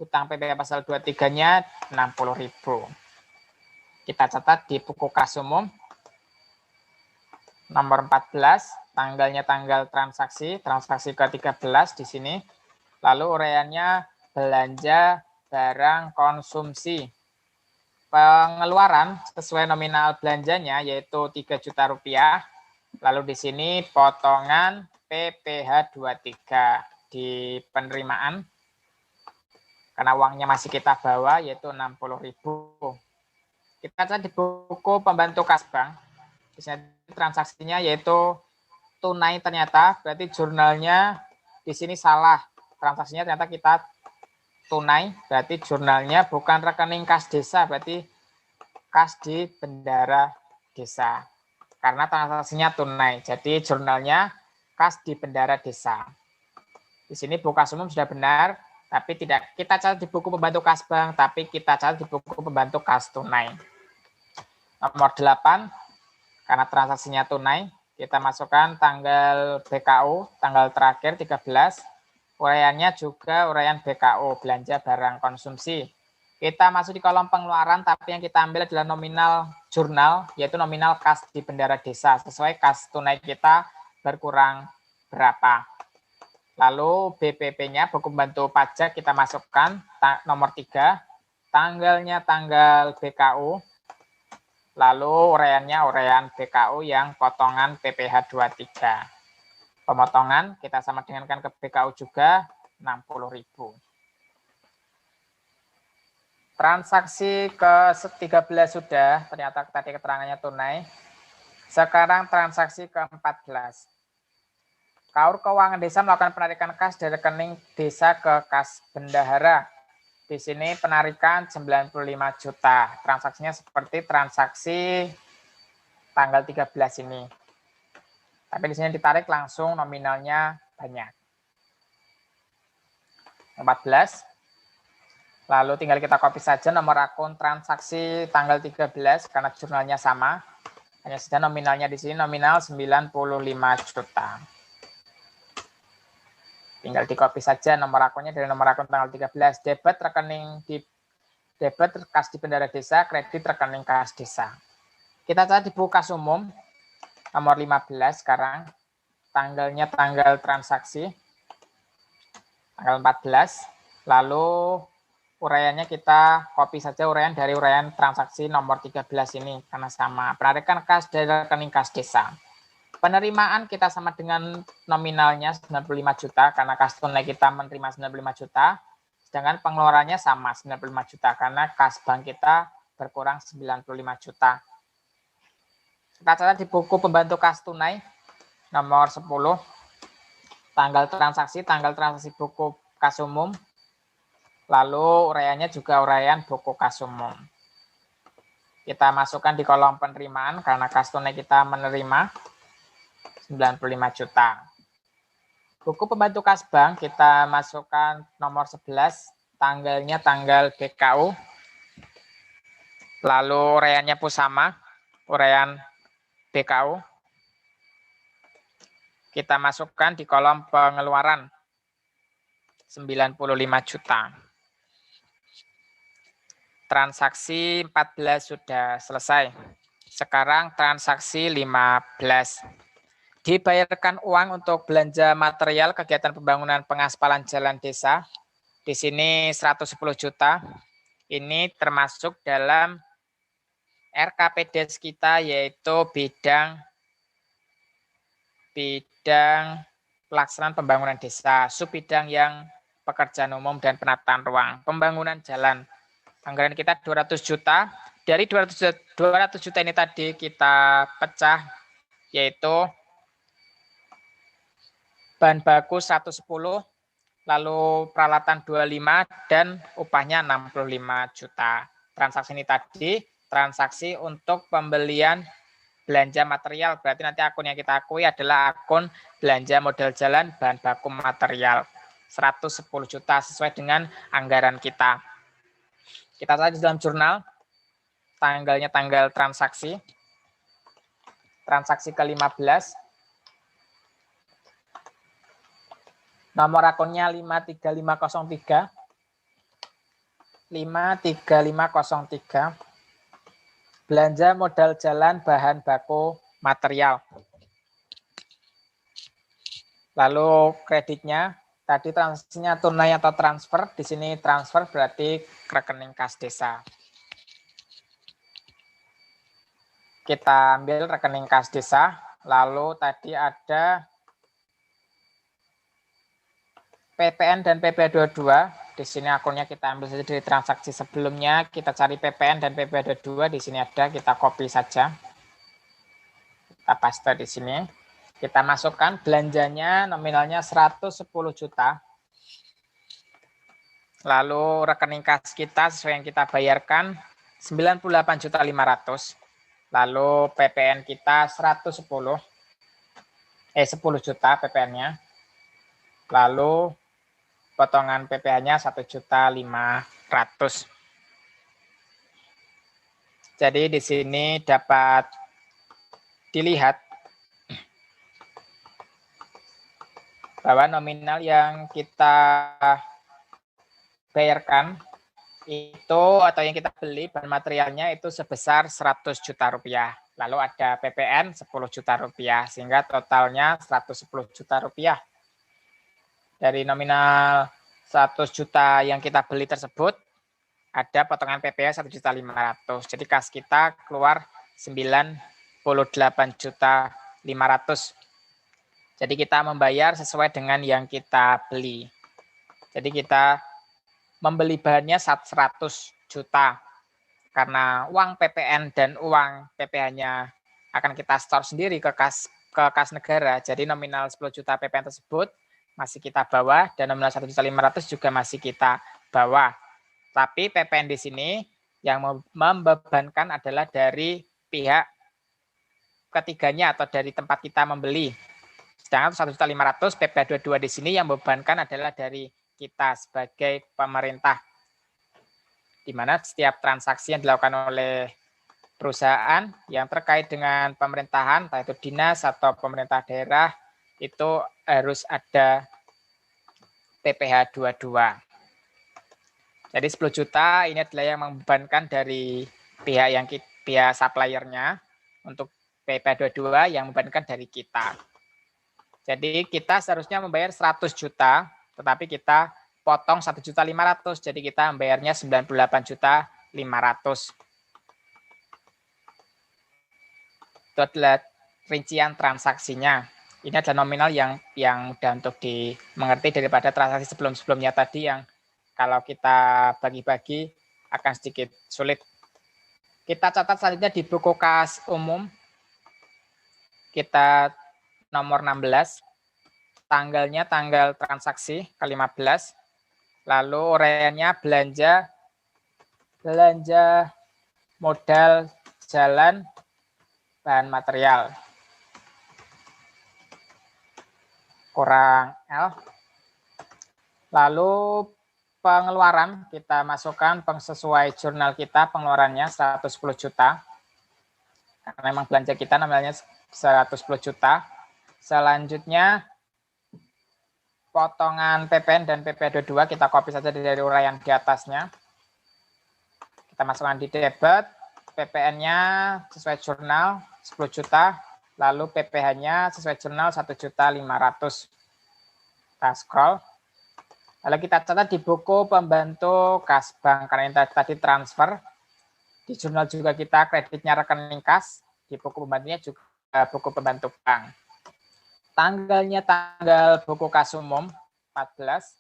Hutang PPh pasal 23-nya 60.000. Kita catat di buku kas umum. Nomor 14, tanggalnya tanggal transaksi ke-13 di sini. Lalu uraiannya belanja barang konsumsi. Pengeluaran sesuai nominal belanjanya yaitu 3 juta rupiah. Lalu di sini potongan PPh 23 di penerimaan. Karena uangnya masih kita bawa yaitu 60.000. Kita catat di buku pembantu kas bank. Di sini transaksinya yaitu tunai ternyata, berarti jurnalnya di sini salah. Transaksinya ternyata kita tunai, berarti jurnalnya bukan rekening kas desa, berarti kas di bendara desa. Karena transaksinya tunai, jadi jurnalnya kas di bendara desa. Di sini buku kas umum sudah benar, tapi tidak kita catat di buku pembantu kas bank, tapi kita catat di buku pembantu kas tunai. Nomor 8. Karena transaksinya tunai, kita masukkan tanggal BKU, tanggal terakhir 13. Uraiannya juga uraian BKU, belanja barang konsumsi. Kita masuk di kolom pengeluaran, tapi yang kita ambil adalah nominal jurnal, yaitu nominal kas di bendara desa. Sesuai kas tunai kita berkurang berapa. Lalu BPP-nya, buku pembantu pajak, kita masukkan nomor 3. Tanggalnya tanggal BKU. Lalu uraiannya uraian BKU yang potongan PPh 23. Pemotongan kita sama dengankan ke BKU juga 60.000. Transaksi ke-13 sudah, ternyata tadi keterangannya tunai. Sekarang transaksi ke-14. KAUR Keuangan Desa melakukan penarikan kas dari rekening desa ke kas bendahara. Di sini penarikan 95 juta. Transaksinya seperti transaksi tanggal 13 ini. Tapi di sini ditarik langsung nominalnya banyak. 14. Lalu tinggal kita copy saja nomor akun transaksi tanggal 13 karena jurnalnya sama. Hanya saja nominalnya di sini nominal 95 juta. Tinggal di copy saja nomor akunnya dari nomor akun tanggal 13. Debit rekening di debit kas di bendara desa, kredit rekening kas desa. Kita catat di buku kas umum nomor 15 sekarang. Tanggalnya tanggal transaksi tanggal 14. Lalu uraiannya kita copy saja uraian dari uraian transaksi nomor 13 ini karena sama. Penarikan kas dari rekening kas desa. Penerimaan kita sama dengan nominalnya 95 juta karena kas tunai kita menerima 95 juta. Sedangkan pengeluarannya sama 95 juta karena kas bank kita berkurang 95 juta. Kita catat di buku pembantu kas tunai nomor 10. Tanggal transaksi buku kas umum Lalu uraiannya juga uraian buku kas umum. Kita masukkan di kolom penerimaan karena kas tunai kita menerima 95 juta. Buku pembantu kas bank kita masukkan nomor 11, tanggalnya tanggal BKU. Lalu uraiannya pun sama, uraian BKU. Kita masukkan di kolom pengeluaran 95 juta. Transaksi 14 sudah selesai. Sekarang transaksi 15. Dibayarkan uang untuk belanja material kegiatan pembangunan pengaspalan jalan desa. Di sini 110 juta. Ini termasuk dalam RKPDes kita, yaitu bidang pelaksanaan pembangunan desa, subbidang yang pekerjaan umum dan penataan ruang, pembangunan jalan. Anggaran kita 200 juta. Dari 200 juta ini tadi kita pecah, yaitu bahan baku 110, lalu peralatan 25, dan upahnya 65 juta. Transaksi ini tadi transaksi untuk pembelian belanja material, berarti nanti akun yang kita akui adalah akun belanja modal jalan bahan baku material 110 juta sesuai dengan anggaran kita. Kita saja dalam jurnal, tanggalnya tanggal transaksi ke-15, nomor akunnya 53503, 53503, belanja modal jalan bahan baku material. Lalu kreditnya, tadi transaksinya tunai atau transfer, di sini transfer berarti rekening kas desa. Kita ambil rekening kas desa, lalu tadi ada PPN dan PP22. Di sini akunnya kita ambil saja dari transaksi sebelumnya, kita cari PPN dan PP22, di sini ada, kita copy saja. Kita paste di sini. Kita masukkan belanjanya nominalnya 110 juta. Lalu rekening kas kita sesuai yang kita bayarkan 98.500.000. Lalu PPN kita 10 juta PPN-nya. Lalu potongan PPh-nya 1.500.000. Jadi di sini dapat dilihat bahwa nominal yang kita bayarkan itu atau yang kita beli bahan materialnya itu sebesar 100 juta rupiah. Lalu ada PPN 10 juta rupiah sehingga totalnya 110 juta rupiah. Dari nominal 100 juta yang kita beli tersebut ada potongan PPh 1.500.000. Jadi kas kita keluar 98.500.000. Jadi kita membayar sesuai dengan yang kita beli. Jadi kita membeli bahannya 100 juta. Karena uang PPN dan uang PPh-nya akan kita store sendiri ke kas negara. Jadi nominal 10 juta PPN tersebut masih kita bawa dan nominal 1.500.000 juga masih kita bawa. Tapi PPN di sini yang membebankan adalah dari pihak ketiganya atau dari tempat kita membeli. Sedangkan 1.500.000 PP22 di sini yang membebankan adalah dari kita sebagai pemerintah. Di mana setiap transaksi yang dilakukan oleh perusahaan yang terkait dengan pemerintahan, entah itu dinas atau pemerintah daerah, itu harus ada PPh 22. Jadi 10 juta ini adalah yang membebankan dari pihak suppliernya untuk PPh 22 yang membebankan dari kita. Jadi kita seharusnya membayar 100 juta, tetapi kita potong 1.500.000, jadi kita membayarnya 98.500.000. Itu adalah rincian transaksinya. Ini adalah nominal yang mudah untuk dimengerti daripada transaksi sebelum-sebelumnya tadi yang kalau kita bagi-bagi akan sedikit sulit. Kita catat selanjutnya di buku kas umum. Kita nomor 16, tanggalnya tanggal transaksi ke-15. Lalu uraiannya belanja modal jalan bahan material. Kurang L. Lalu pengeluaran kita masukkan sesuai jurnal kita, pengeluarannya 110 juta. Karena memang belanja kita namanya 110 juta. Selanjutnya potongan PPN dan PP22 kita copy saja dari uraian di atasnya. Kita masukkan di debit, PPN-nya sesuai jurnal 10 juta, lalu PPh-nya sesuai jurnal 1.500.000. Kita scroll. Lalu kita catat di buku pembantu kas bank, karena ini tadi transfer. Di jurnal juga kita kreditnya rekening kas, di buku pembantunya juga buku pembantu bank. Tanggalnya tanggal buku kas umum 14,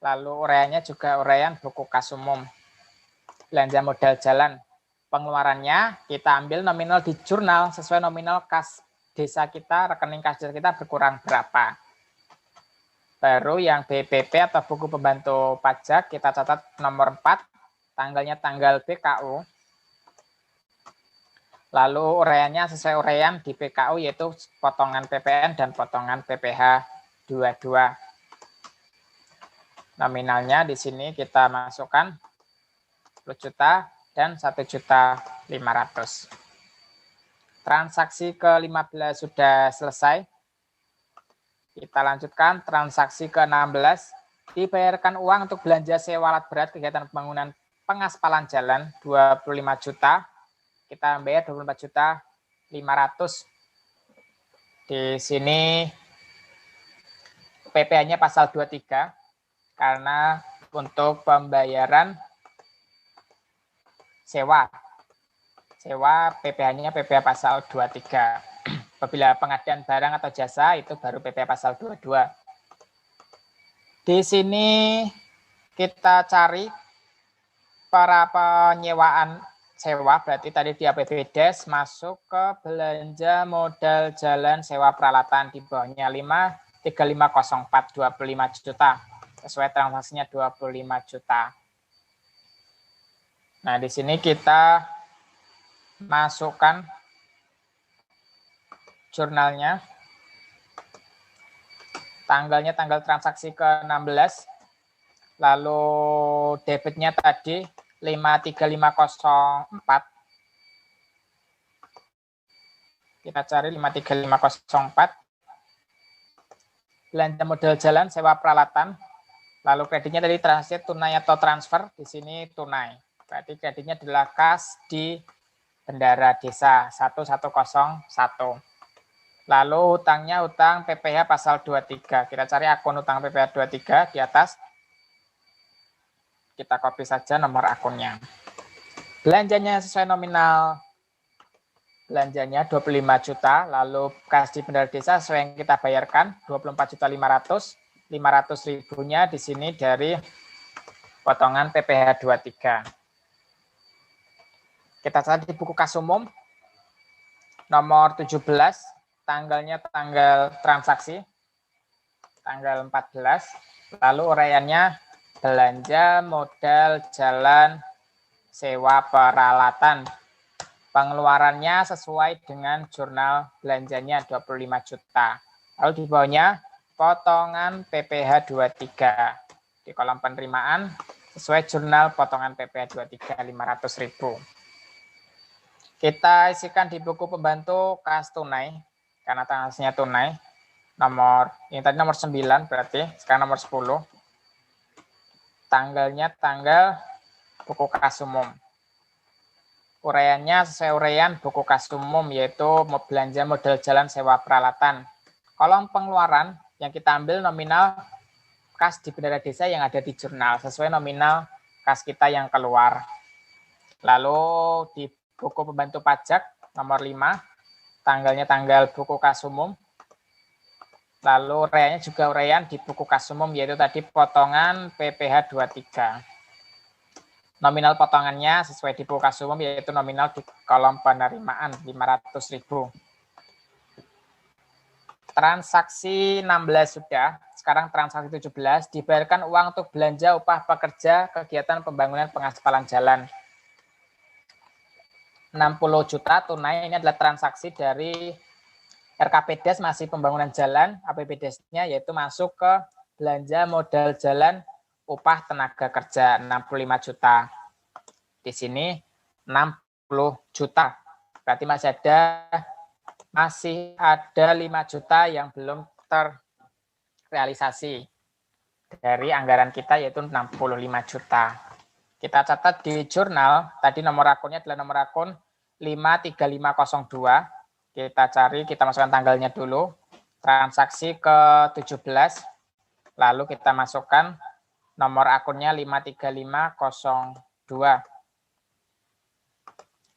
lalu uraiannya juga uraian buku kas umum. Belanja modal jalan, pengeluarannya kita ambil nominal di jurnal sesuai nominal kas desa kita, rekening kas desa kita berkurang berapa. Baru yang BPP atau buku pembantu pajak kita catat nomor 4, tanggalnya tanggal BKU. Lalu uraiannya sesuai uraian di BKU yaitu potongan PPN dan potongan PPh 22. Nominalnya di sini kita masukkan 10 juta dan 1.500.000. Transaksi ke-15 sudah selesai. Kita lanjutkan transaksi ke-16. Dibayarkan uang untuk belanja sewa alat berat kegiatan pembangunan pengaspalan jalan 25 juta. Kita bayar 24.500.000. Di sini PPh-nya pasal 23 karena untuk pembayaran sewa PPh-nya PPh pasal 23. Apabila pengadaan barang atau jasa itu baru PPh pasal 22. Di sini kita cari para penyewaan sewa, berarti tadi di APBDes masuk ke belanja modal jalan sewa peralatan di bawahnya 53504 25 juta. Sesuai transaksinya 25 juta. Nah, di sini kita masukkan jurnalnya. Tanggalnya tanggal transaksi ke-16. Lalu debitnya tadi 53504. Kita cari 53504. Belanja modal jalan sewa peralatan. Lalu kreditnya tadi transaksi tunai atau transfer. Di sini tunai. Berarti kreditnya adalah kas di Bendara Desa 1101. Lalu hutangnya hutang PPh pasal 23. Kita cari akun hutang PPh 23 di atas. Kita copy saja nomor akunnya. Belanjanya sesuai nominal. Belanjanya 25 juta. Lalu kas di Bendara Desa sesuai yang kita bayarkan 24.500.000. 500.000-nya di sini dari potongan PPh 23. Kita catat di buku kas umum nomor 17, tanggalnya tanggal transaksi, tanggal 14, lalu uraiannya belanja modal jalan sewa peralatan. Pengeluarannya sesuai dengan jurnal belanjanya 25 juta. Lalu di bawahnya potongan PPh 23. Di kolom penerimaan sesuai jurnal potongan PPh 23 500.000. Kita isikan di buku pembantu kas tunai, karena transaksinya tunai. Ini tadi nomor 9 berarti, sekarang nomor 10. Tanggalnya tanggal buku kas umum. Uraiannya sesuai uraian buku kas umum, yaitu belanja modal jalan sewa peralatan. Kolom pengeluaran yang kita ambil nominal kas di Bendara Desa yang ada di jurnal, sesuai nominal kas kita yang keluar. Lalu di buku pembantu pajak nomor 5, tanggalnya tanggal buku kas umum. Lalu uraiannya juga uraian di buku kas umum, yaitu tadi potongan PPh 23. Nominal potongannya sesuai di buku kas umum, yaitu nominal di kolom penerimaan 500.000. Transaksi 16 sudah sekarang transaksi 17, dibayarkan uang untuk belanja upah pekerja kegiatan pembangunan pengaspalan jalan. 60 juta tunai, ini adalah transaksi dari RKPDes masih pembangunan jalan, APBDes-nya yaitu masuk ke belanja modal jalan upah tenaga kerja 65 juta. Di sini 60 juta. Berarti masih ada 5 juta yang belum terrealisasi dari anggaran kita, yaitu 65 juta. Kita catat di jurnal, tadi nomor akunnya adalah nomor akun 53502. Kita cari, kita masukkan tanggalnya dulu. Transaksi ke-17. Lalu kita masukkan nomor akunnya 53502.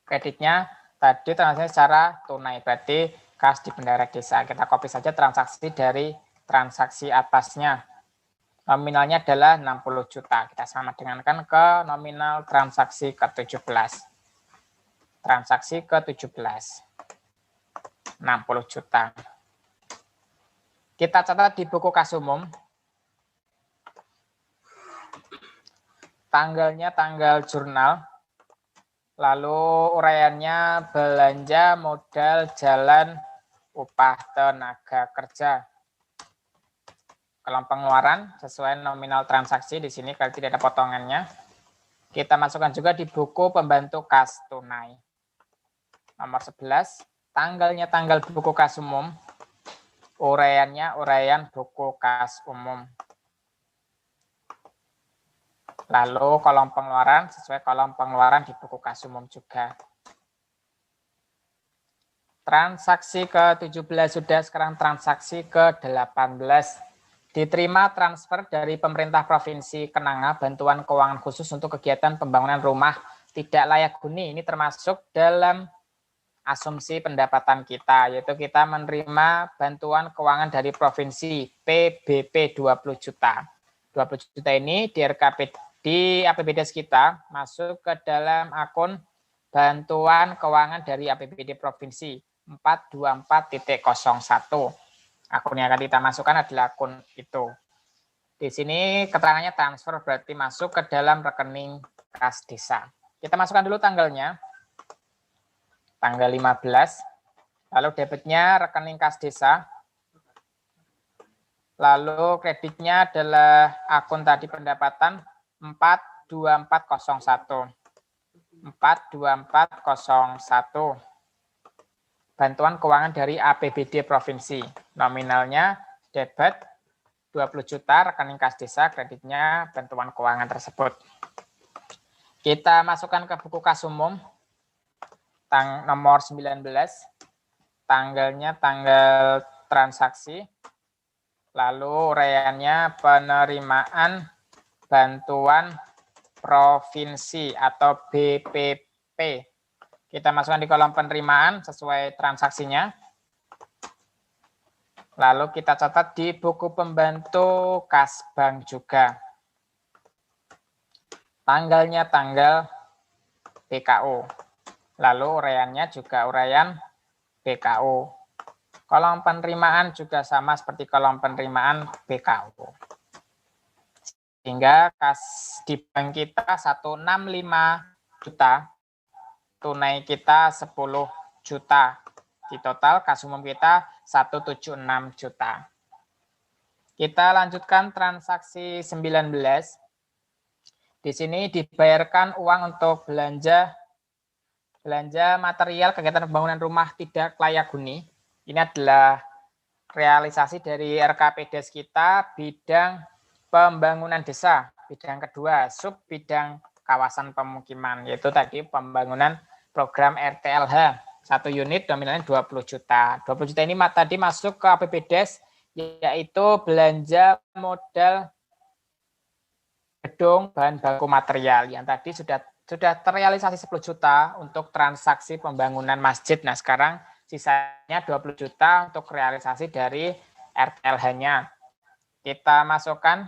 Kreditnya tadi transaksi secara tunai, berarti kas di bendahara desa. Kita copy saja transaksi dari transaksi atasnya. Nominalnya adalah 60 juta. Kita sama dengankan ke nominal transaksi ke-17. Transaksi ke-17. 60 juta. Kita catat di buku kas umum. Tanggalnya tanggal jurnal. Lalu uraiannya belanja modal jalan upah tenaga kerja. Kolom pengeluaran sesuai nominal transaksi di sini kalau tidak ada potongannya. Kita masukkan juga di buku pembantu kas tunai. Nomor 11, tanggalnya tanggal buku kas umum. Uraiannya uraian buku kas umum. Lalu kolom pengeluaran sesuai kolom pengeluaran di buku kas umum juga. Transaksi ke-17 sudah, sekarang transaksi ke-18. Diterima transfer dari pemerintah Provinsi Kenanga bantuan keuangan khusus untuk kegiatan pembangunan rumah tidak layak huni. Ini termasuk dalam asumsi pendapatan kita, yaitu kita menerima bantuan keuangan dari provinsi PBP 20 juta. 20 juta ini di APBDes kita masuk ke dalam akun bantuan keuangan dari APBD Provinsi 424.01. Akun yang akan kita masukkan adalah akun itu. Di sini keterangannya transfer, berarti masuk ke dalam rekening kas desa. Kita masukkan dulu tanggalnya. Tanggal 15. Lalu debitnya rekening kas desa. Lalu kreditnya adalah akun tadi pendapatan 42401. 42401. Bantuan keuangan dari APBD Provinsi. Nominalnya debit 20 juta, rekening kas desa, kreditnya bantuan keuangan tersebut. Kita masukkan ke buku kas umum. Nomor 19. Tanggalnya tanggal transaksi. Lalu uraiannya penerimaan bantuan provinsi atau BPP. Kita masukkan di kolom penerimaan sesuai transaksinya. Lalu kita catat di buku pembantu kas bank juga. Tanggalnya tanggal BKO. Lalu uraiannya juga uraian BKO. Kolom penerimaan juga sama seperti kolom penerimaan BKO. Sehingga kas di bank kita 165 juta. Tunai kita 10 juta. Di total kas umum kita 176 juta. Kita lanjutkan transaksi 19. Di sini dibayarkan uang untuk belanja material kegiatan pembangunan rumah tidak layak huni. Ini adalah realisasi dari RKPDes kita bidang pembangunan desa. Bidang kedua, sub bidang kawasan pemukiman, yaitu tadi pembangunan program RTLH, 1 unit nominalnya 20 juta. 20 juta ini tadi masuk ke APBDes, yaitu belanja modal gedung, bahan baku material. Yang tadi sudah terrealisasi 10 juta untuk transaksi pembangunan masjid. Nah, sekarang sisanya 20 juta untuk realisasi dari RTLH-nya. Kita masukkan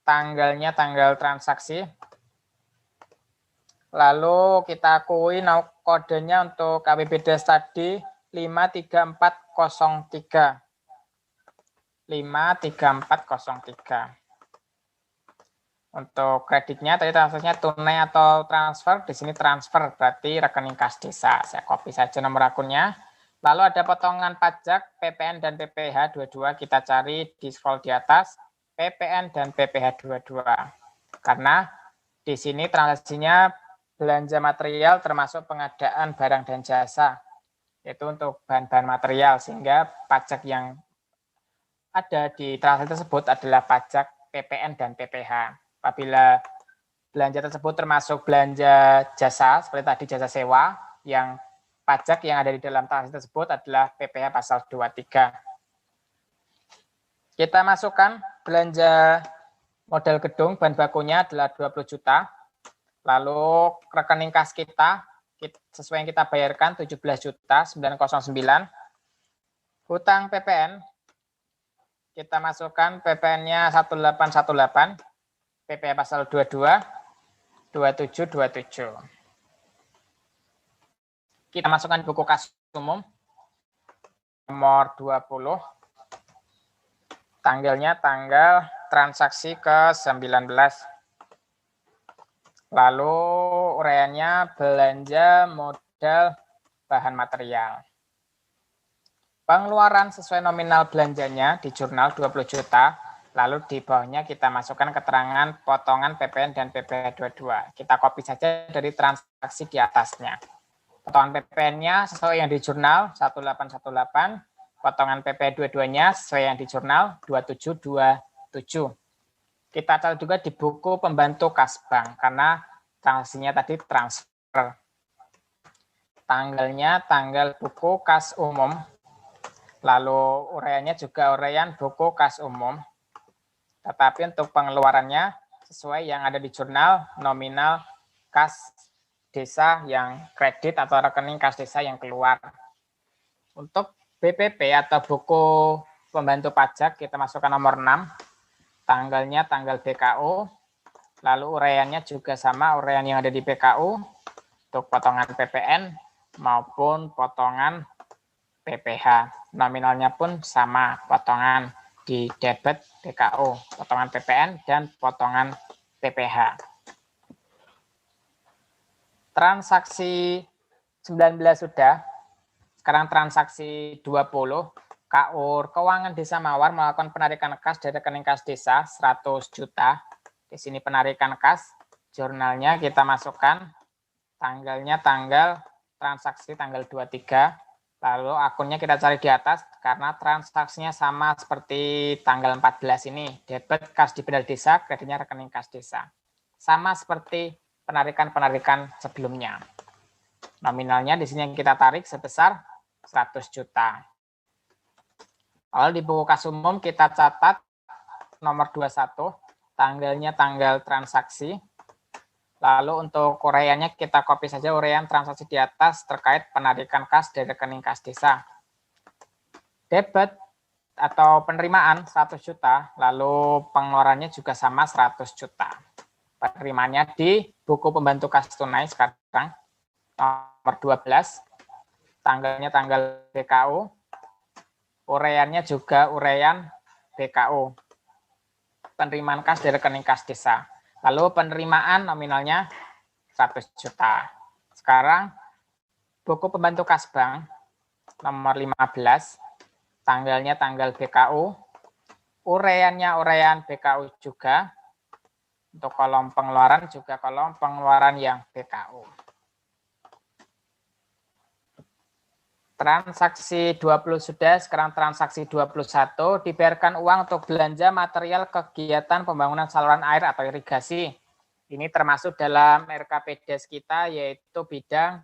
tanggalnya, tanggal transaksi. Lalu kita akui kodenya untuk APBDes tadi 53403. 53403. Untuk kreditnya tadi transaksinya tunai atau transfer, di sini transfer berarti rekening kas desa. Saya copy saja nomor akunnya. Lalu ada potongan pajak PPN dan PPh 22, kita cari di scroll di atas PPN dan PPh 22. Karena di sini transaksinya belanja material termasuk pengadaan barang dan jasa, yaitu untuk bahan-bahan material, sehingga pajak yang ada di transaksi tersebut adalah pajak PPN dan PPh. Apabila belanja tersebut termasuk belanja jasa, seperti tadi jasa sewa, yang pajak yang ada di dalam transaksi tersebut adalah PPh pasal 23. Kita masukkan belanja modal gedung, bahan bakunya adalah 20 juta. Lalu rekening kas kita sesuai yang kita bayarkan 17 juta 909. Hutang PPN, kita masukkan PPN-nya 1818. PPh pasal 22, 27, 27. Kita masukkan buku kas umum nomor 20. Tanggalnya tanggal transaksi ke-19. Lalu uraiannya belanja modal bahan material. Pengeluaran sesuai nominal belanjanya di jurnal 20 juta. Lalu di bawahnya kita masukkan keterangan potongan PPN dan PPh 22. Kita copy saja dari transaksi di atasnya. Potongan PPN-nya sesuai yang di jurnal 1818, potongan PPh 22-nya sesuai yang di jurnal 2727. Kita catat juga di buku pembantu kas bank karena transaksinya tadi transfer. Tanggalnya tanggal buku kas umum. Lalu uraiannya juga uraian buku kas umum. Tetapi untuk pengeluarannya sesuai yang ada di jurnal nominal kas desa yang kredit atau rekening kas desa yang keluar. Untuk BPP atau buku pembantu pajak kita masukkan nomor 6. Tanggalnya tanggal BKU. Lalu uraiannya juga sama uraian yang ada di BKU untuk potongan PPN maupun potongan PPh. Nominalnya pun sama, potongan di debit BKU, potongan PPN dan potongan PPh. Transaksi 19 sudah. Sekarang transaksi 20. KUR Keuangan Desa Mawar melakukan penarikan kas dari rekening kas desa 100 juta. Di sini penarikan kas, jurnalnya kita masukkan, tanggalnya tanggal transaksi tanggal 23. Lalu akunnya kita cari di atas karena transaksinya sama seperti tanggal 14 ini. Debit kas di Bendal Desa, kreditnya rekening kas desa. Sama seperti penarikan-penarikan sebelumnya. Nominalnya di sini yang kita tarik sebesar 100 juta. Lalu di buku kas umum kita catat nomor 21, tanggalnya tanggal transaksi. Lalu untuk uraiannya kita copy saja uraian transaksi di atas terkait penarikan kas dari rekening kas desa. Debit atau penerimaan 100 juta, lalu pengeluarannya juga sama 100 juta. Penerimaannya di buku pembantu kas tunai sekarang, nomor 12, tanggalnya tanggal BKU, uraiannya juga uraian BKU. Penerimaan kas dari rekening kas desa. Lalu penerimaan nominalnya 100 juta. Sekarang buku pembantu kas bank nomor 15, tanggalnya tanggal BKU, uraiannya uraian BKU juga. Untuk kolom pengeluaran juga kolom pengeluaran yang BKU. Transaksi 20 sudah, sekarang transaksi 21, dibayarkan uang untuk belanja material kegiatan pembangunan saluran air atau irigasi. Ini termasuk dalam RKPDes kita, yaitu bidang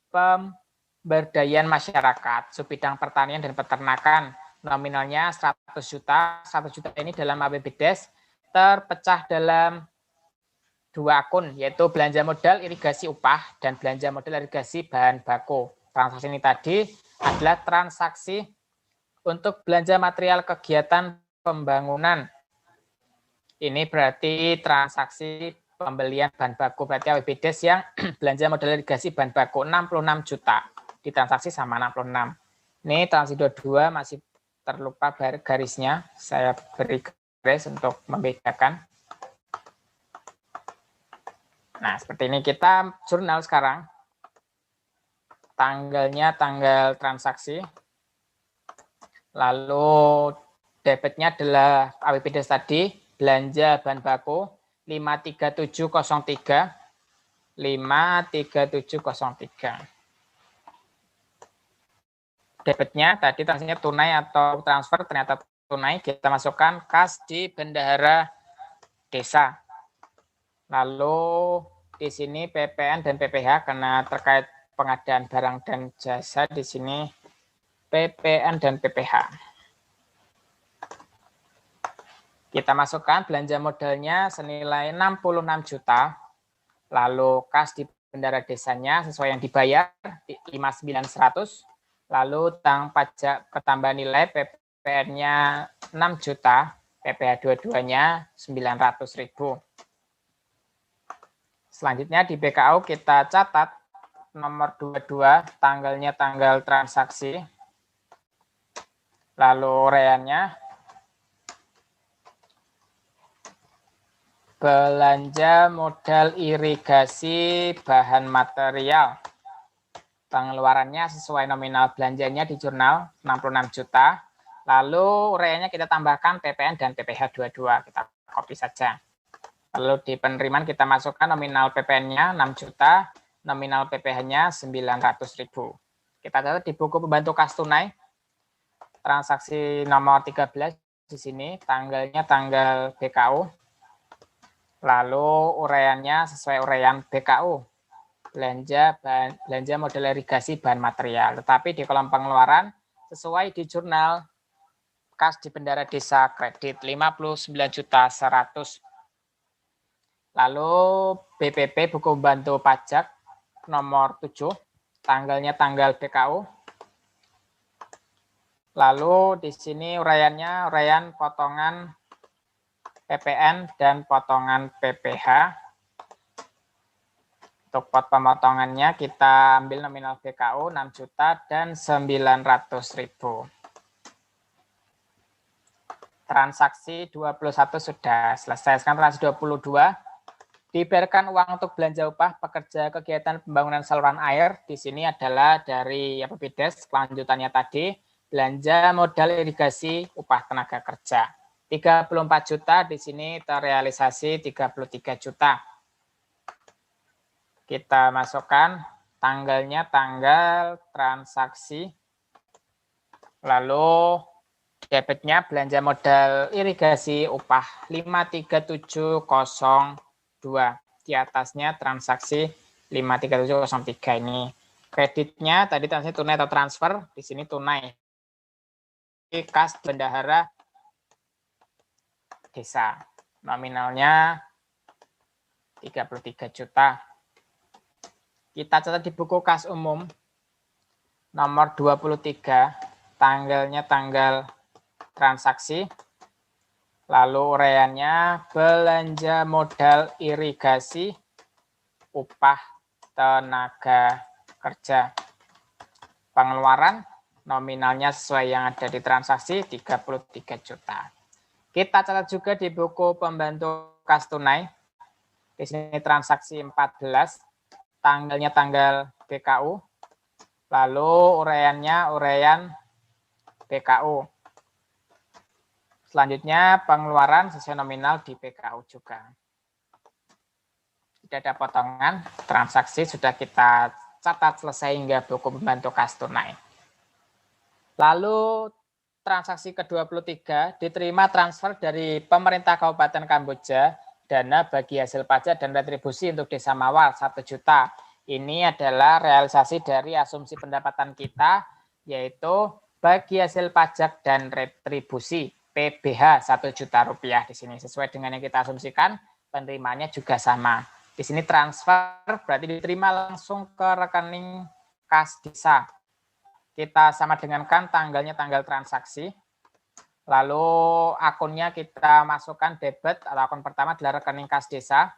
pemberdayaan masyarakat, subbidang pertanian dan peternakan. Nominalnya 100 juta, 100 juta ini dalam APBDes terpecah dalam 2 akun, yaitu belanja modal irigasi upah dan belanja modal irigasi bahan baku. Transaksi ini tadi adalah transaksi untuk belanja material kegiatan pembangunan. Ini berarti transaksi pembelian bahan baku, berarti APBDes yang belanja modal irigasi bahan baku 66 juta. Di transaksi sama 66. Ini transaksi 22 masih terlupa garisnya, saya beri garis untuk membedakan. Nah, seperti ini kita jurnal sekarang. Tanggalnya tanggal transaksi. Lalu debitnya adalah APBDes tadi, belanja bahan baku 53703. 53703. Debitnya tadi transaksinya tunai atau transfer, ternyata tunai, kita masukkan kas di bendahara desa. Lalu di sini PPN dan PPH karena terkait pengadaan barang dan jasa, di sini PPN dan PPH. Kita masukkan belanja modalnya senilai 66 juta. Lalu kas di bendahara desanya sesuai yang dibayar 59.100. Lalu tentang pajak ketambahan nilai PPN-nya 6 juta, PPH dua-duanya 900.000. Selanjutnya di BKU kita catat nomor 22, tanggalnya tanggal transaksi. Lalu ureannya belanja modal irigasi bahan material. Pengeluarannya sesuai nominal belanjanya di jurnal 66 juta. Lalu ureanya kita tambahkan PPN dan PPH dua-dua, kita copy saja. Lalu di penerimaan kita masukkan nominal PPN-nya 6 juta, nominal PPH-nya 900.000. Kita catat di buku pembantu kas tunai, transaksi nomor 13 di sini, tanggalnya tanggal BKU. Lalu ureannya sesuai urean BKU. Belanja modal irigasi bahan material. Tetapi di kolom pengeluaran sesuai di jurnal kas di bendahara desa kredit 59.100.000. Lalu BPP buku pembantu pajak nomor 7, tanggalnya tanggal BKU. Lalu di sini uraiannya uraian potongan PPN dan potongan PPH. Untuk pot pemotongannya kita ambil nominal BKU 6 juta dan 900.000. Transaksi 21 sudah selesai. Sekarang transaksi 22. Dibayarkan uang untuk belanja upah pekerja kegiatan pembangunan saluran air. Di sini adalah dari APBDes, kelanjutannya tadi. Belanja modal irigasi upah tenaga kerja. 34 juta, di sini terrealisasi 33 juta. Kita masukkan tanggalnya tanggal transaksi. Lalu debitnya belanja modal irigasi upah 53702. Di atasnya transaksi 53703 ini. Kreditnya tadi transaksi tunai atau transfer, di sini tunai. Kas bendahara desa. Nominalnya 33 juta. Kita catat di buku kas umum nomor 23, tanggalnya tanggal transaksi. Lalu uraiannya belanja modal irigasi upah tenaga kerja. Pengeluaran nominalnya sesuai yang ada di transaksi 33 juta. Kita catat juga di buku pembantu kas tunai. Di sini transaksi 14. Tanggalnya tanggal BKU, lalu uraiannya uraian BKU. Selanjutnya pengeluaran sesuai nominal di BKU juga. Tidak ada potongan, transaksi sudah kita catat selesai hingga buku pembantu kas tunai. Lalu transaksi ke-23 diterima transfer dari pemerintah Kabupaten Kamboja, dana bagi hasil pajak dan retribusi untuk Desa Mawar 1 juta. Ini adalah realisasi dari asumsi pendapatan kita, yaitu bagi hasil pajak dan retribusi PBH 1 juta rupiah di sini. Sesuai dengan yang kita asumsikan, penerimaannya juga sama. Di sini transfer berarti diterima langsung ke rekening kas desa. Kita sama dengankan tanggalnya tanggal transaksi. Lalu akunnya kita masukkan debit atau akun pertama adalah rekening kas desa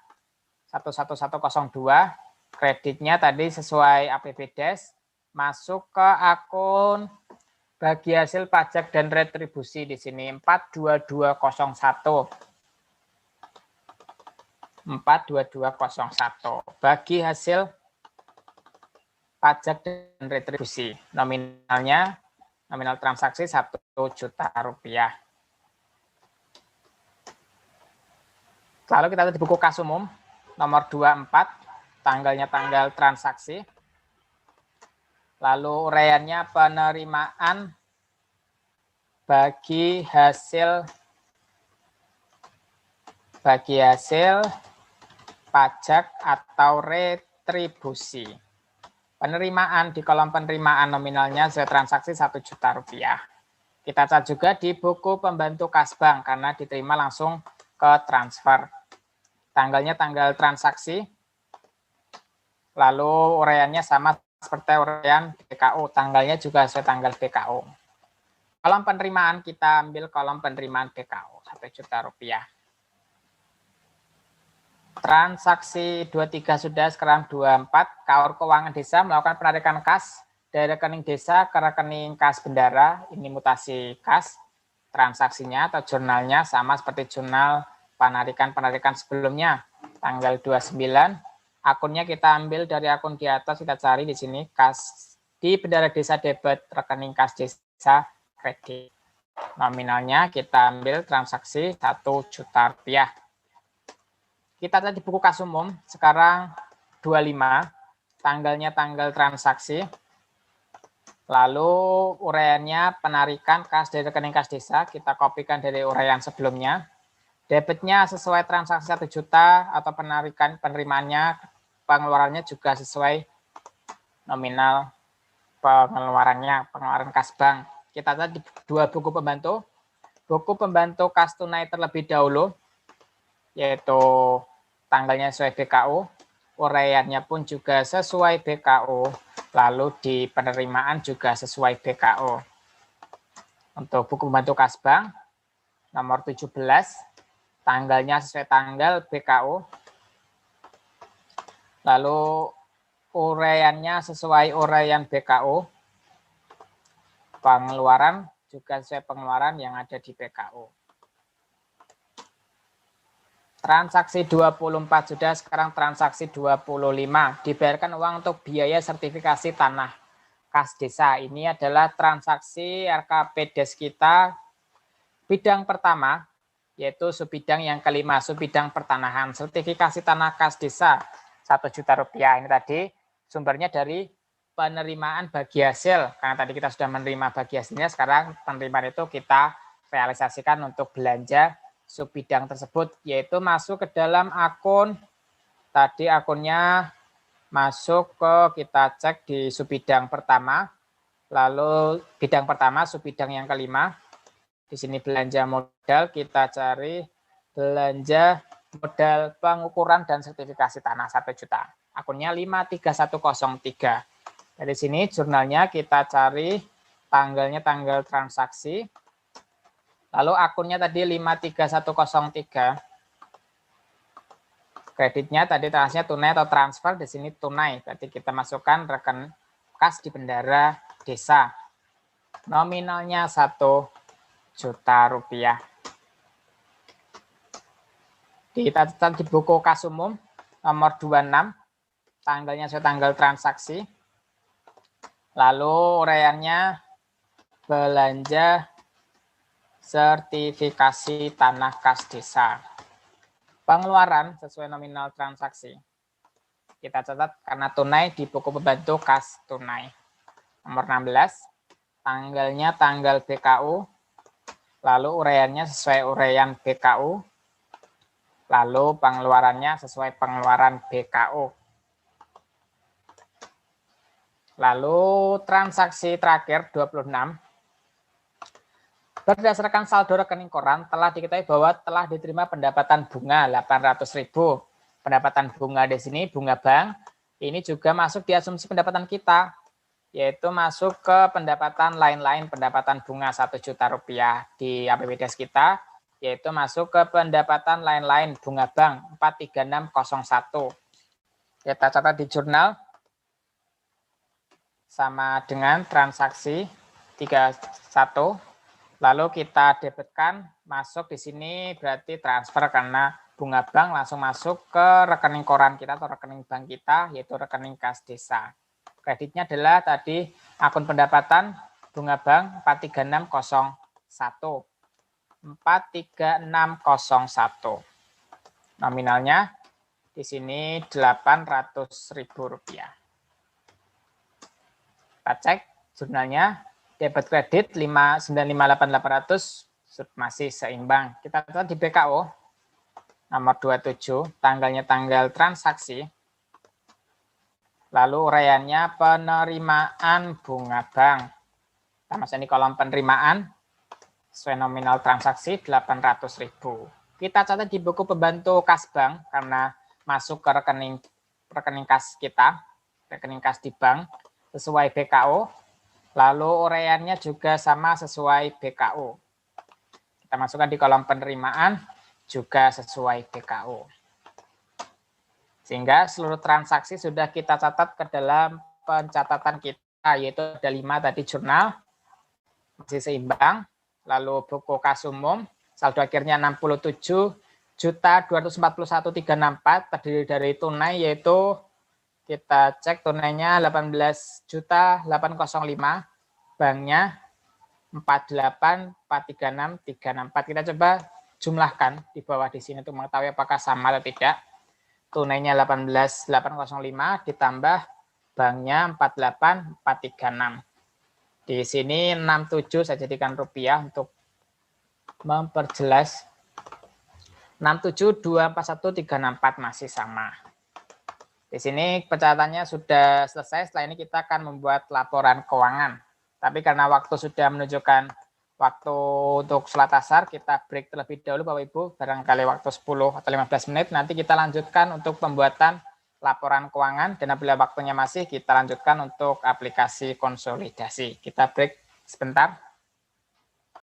11102. Kreditnya tadi sesuai APBDes masuk ke akun Bagi hasil pajak dan retribusi di sini 42201. 42201. Bagi hasil pajak dan retribusi. Nominalnya, nominal transaksi 1 juta rupiah. Lalu kita lihat di buku kas umum nomor 24, tanggalnya tanggal transaksi. Lalu uraiannya penerimaan bagi hasil pajak atau retribusi. Penerimaan di kolom penerimaan nominalnya sesuai transaksi 1 juta rupiah. Kita cat juga di buku pembantu kas bank karena diterima langsung ke transfer. Tanggalnya tanggal transaksi. Lalu uraiannya sama seperti uraian BKU, tanggalnya juga sesuai tanggal BKU. Kolom penerimaan kita ambil kolom penerimaan BKU 1 juta rupiah. Transaksi 23 sudah, sekarang 24. KAUR Keuangan Desa melakukan penarikan kas dari rekening desa ke rekening kas bendara. Ini mutasi kas. Transaksinya atau jurnalnya sama seperti jurnal penarikan sebelumnya. Tanggal 29. Akunnya kita ambil dari akun di atas, kita cari di sini kas di bendara desa debit, rekening kas desa kredit. Nominalnya kita ambil transaksi 1 juta rupiah. Kita lihat di buku kas umum, sekarang 25, tanggalnya tanggal transaksi. Lalu uraiannya penarikan kas dari rekening kas desa, kita kopikan dari uraian sebelumnya. Debitnya sesuai transaksi 1 juta atau penerimaannya, pengeluarannya juga sesuai nominal pengeluaran kas bank. Kita lihat di 2 buku pembantu. Buku pembantu kas tunai terlebih dahulu, yaitu tanggalnya sesuai BKU, uraiannya pun juga sesuai BKU, lalu di penerimaan juga sesuai BKU. Untuk buku pembantu kas bank nomor 17, tanggalnya sesuai tanggal BKU, lalu uraiannya sesuai uraian BKU, pengeluaran juga sesuai pengeluaran yang ada di BKU. Transaksi 24 sudah, sekarang transaksi 25. Dibayarkan uang untuk biaya sertifikasi tanah kas desa. Ini adalah transaksi RKP Des kita bidang pertama, yaitu subbidang yang kelima, subbidang pertanahan. Sertifikasi tanah kas desa 1 juta rupiah. Ini tadi sumbernya dari penerimaan bagi hasil. Karena tadi kita sudah menerima bagi hasilnya, sekarang penerimaan itu kita realisasikan untuk belanja subbidang tersebut, yaitu masuk ke dalam akun. Tadi akunnya masuk ke, kita cek di subbidang pertama, lalu bidang pertama subbidang yang kelima. Di sini belanja modal, kita cari belanja modal pengukuran dan sertifikasi tanah 1 juta. Akunnya 53103. Dari sini jurnalnya kita cari tanggalnya tanggal transaksi. Lalu akunnya tadi 53103. Kreditnya tadi transaksinya tunai atau transfer, di sini tunai. Berarti kita masukkan rekening kas di bendara desa. Nominalnya 1 juta rupiah. Kita catat di buku kas umum nomor 26, tanggalnya sesuai tanggal transaksi. Lalu uraiannya belanja sertifikasi tanah kas desa. Pengeluaran sesuai nominal transaksi. Kita catat karena tunai di buku pembantu kas tunai. Nomor 16, tanggalnya tanggal BKU, lalu uraiannya sesuai uraian BKU, lalu pengeluarannya sesuai pengeluaran BKU. Lalu transaksi terakhir 26, berdasarkan saldo rekening koran telah diketahui bahwa telah diterima pendapatan bunga 800.000. Pendapatan bunga di sini bunga bank ini juga masuk di asumsi pendapatan kita, yaitu masuk ke pendapatan lain-lain, pendapatan bunga 1 juta rupiah di APBDes kita, yaitu masuk ke pendapatan lain-lain bunga bank 43601. Kita catat di jurnal sama dengan transaksi 31. Lalu kita debitkan, masuk di sini berarti transfer karena bunga bank langsung masuk ke rekening koran kita atau rekening bank kita, yaitu rekening kas desa. Kreditnya adalah tadi akun pendapatan bunga bank 43601. 43601. Nominalnya di sini Rp800.000. Kita cek jurnalnya, debit kredit 5958800 masih seimbang. Kita lihat di BKO nomor 27, tanggalnya tanggal transaksi. Lalu uraiannya penerimaan bunga bank. Kita masuk di kolom penerimaan, sesuai nominal transaksi 800.000. Kita catat di buku pembantu kas bank karena masuk ke rekening kas kita, rekening kas di bank, sesuai BKO. Lalu uraiannya juga sama sesuai BKO. Kita masukkan di kolom penerimaan juga sesuai BKO. Sehingga seluruh transaksi sudah kita catat ke dalam pencatatan kita, yaitu ada 5 tadi jurnal, masih seimbang. Lalu buku kas umum, saldo akhirnya 67.241.364, terdiri dari tunai, yaitu kita cek tunainya 18.805, banknya 48.436.364. Kita coba jumlahkan di bawah di sini untuk mengetahui apakah sama atau tidak. Tunainya 18.805 ditambah banknya 48.436. Di sini 67 saya jadikan rupiah untuk memperjelas. 67.241.364 masih sama. Di sini pencatatannya sudah selesai. Setelah ini kita akan membuat laporan keuangan. Tapi karena waktu sudah menunjukkan waktu untuk sholat asar, kita break terlebih dahulu Bapak Ibu. Barangkali waktu 10 atau 15 menit. Nanti kita lanjutkan untuk pembuatan laporan keuangan. Dan apabila waktunya masih, kita lanjutkan untuk aplikasi konsolidasi. Kita break sebentar.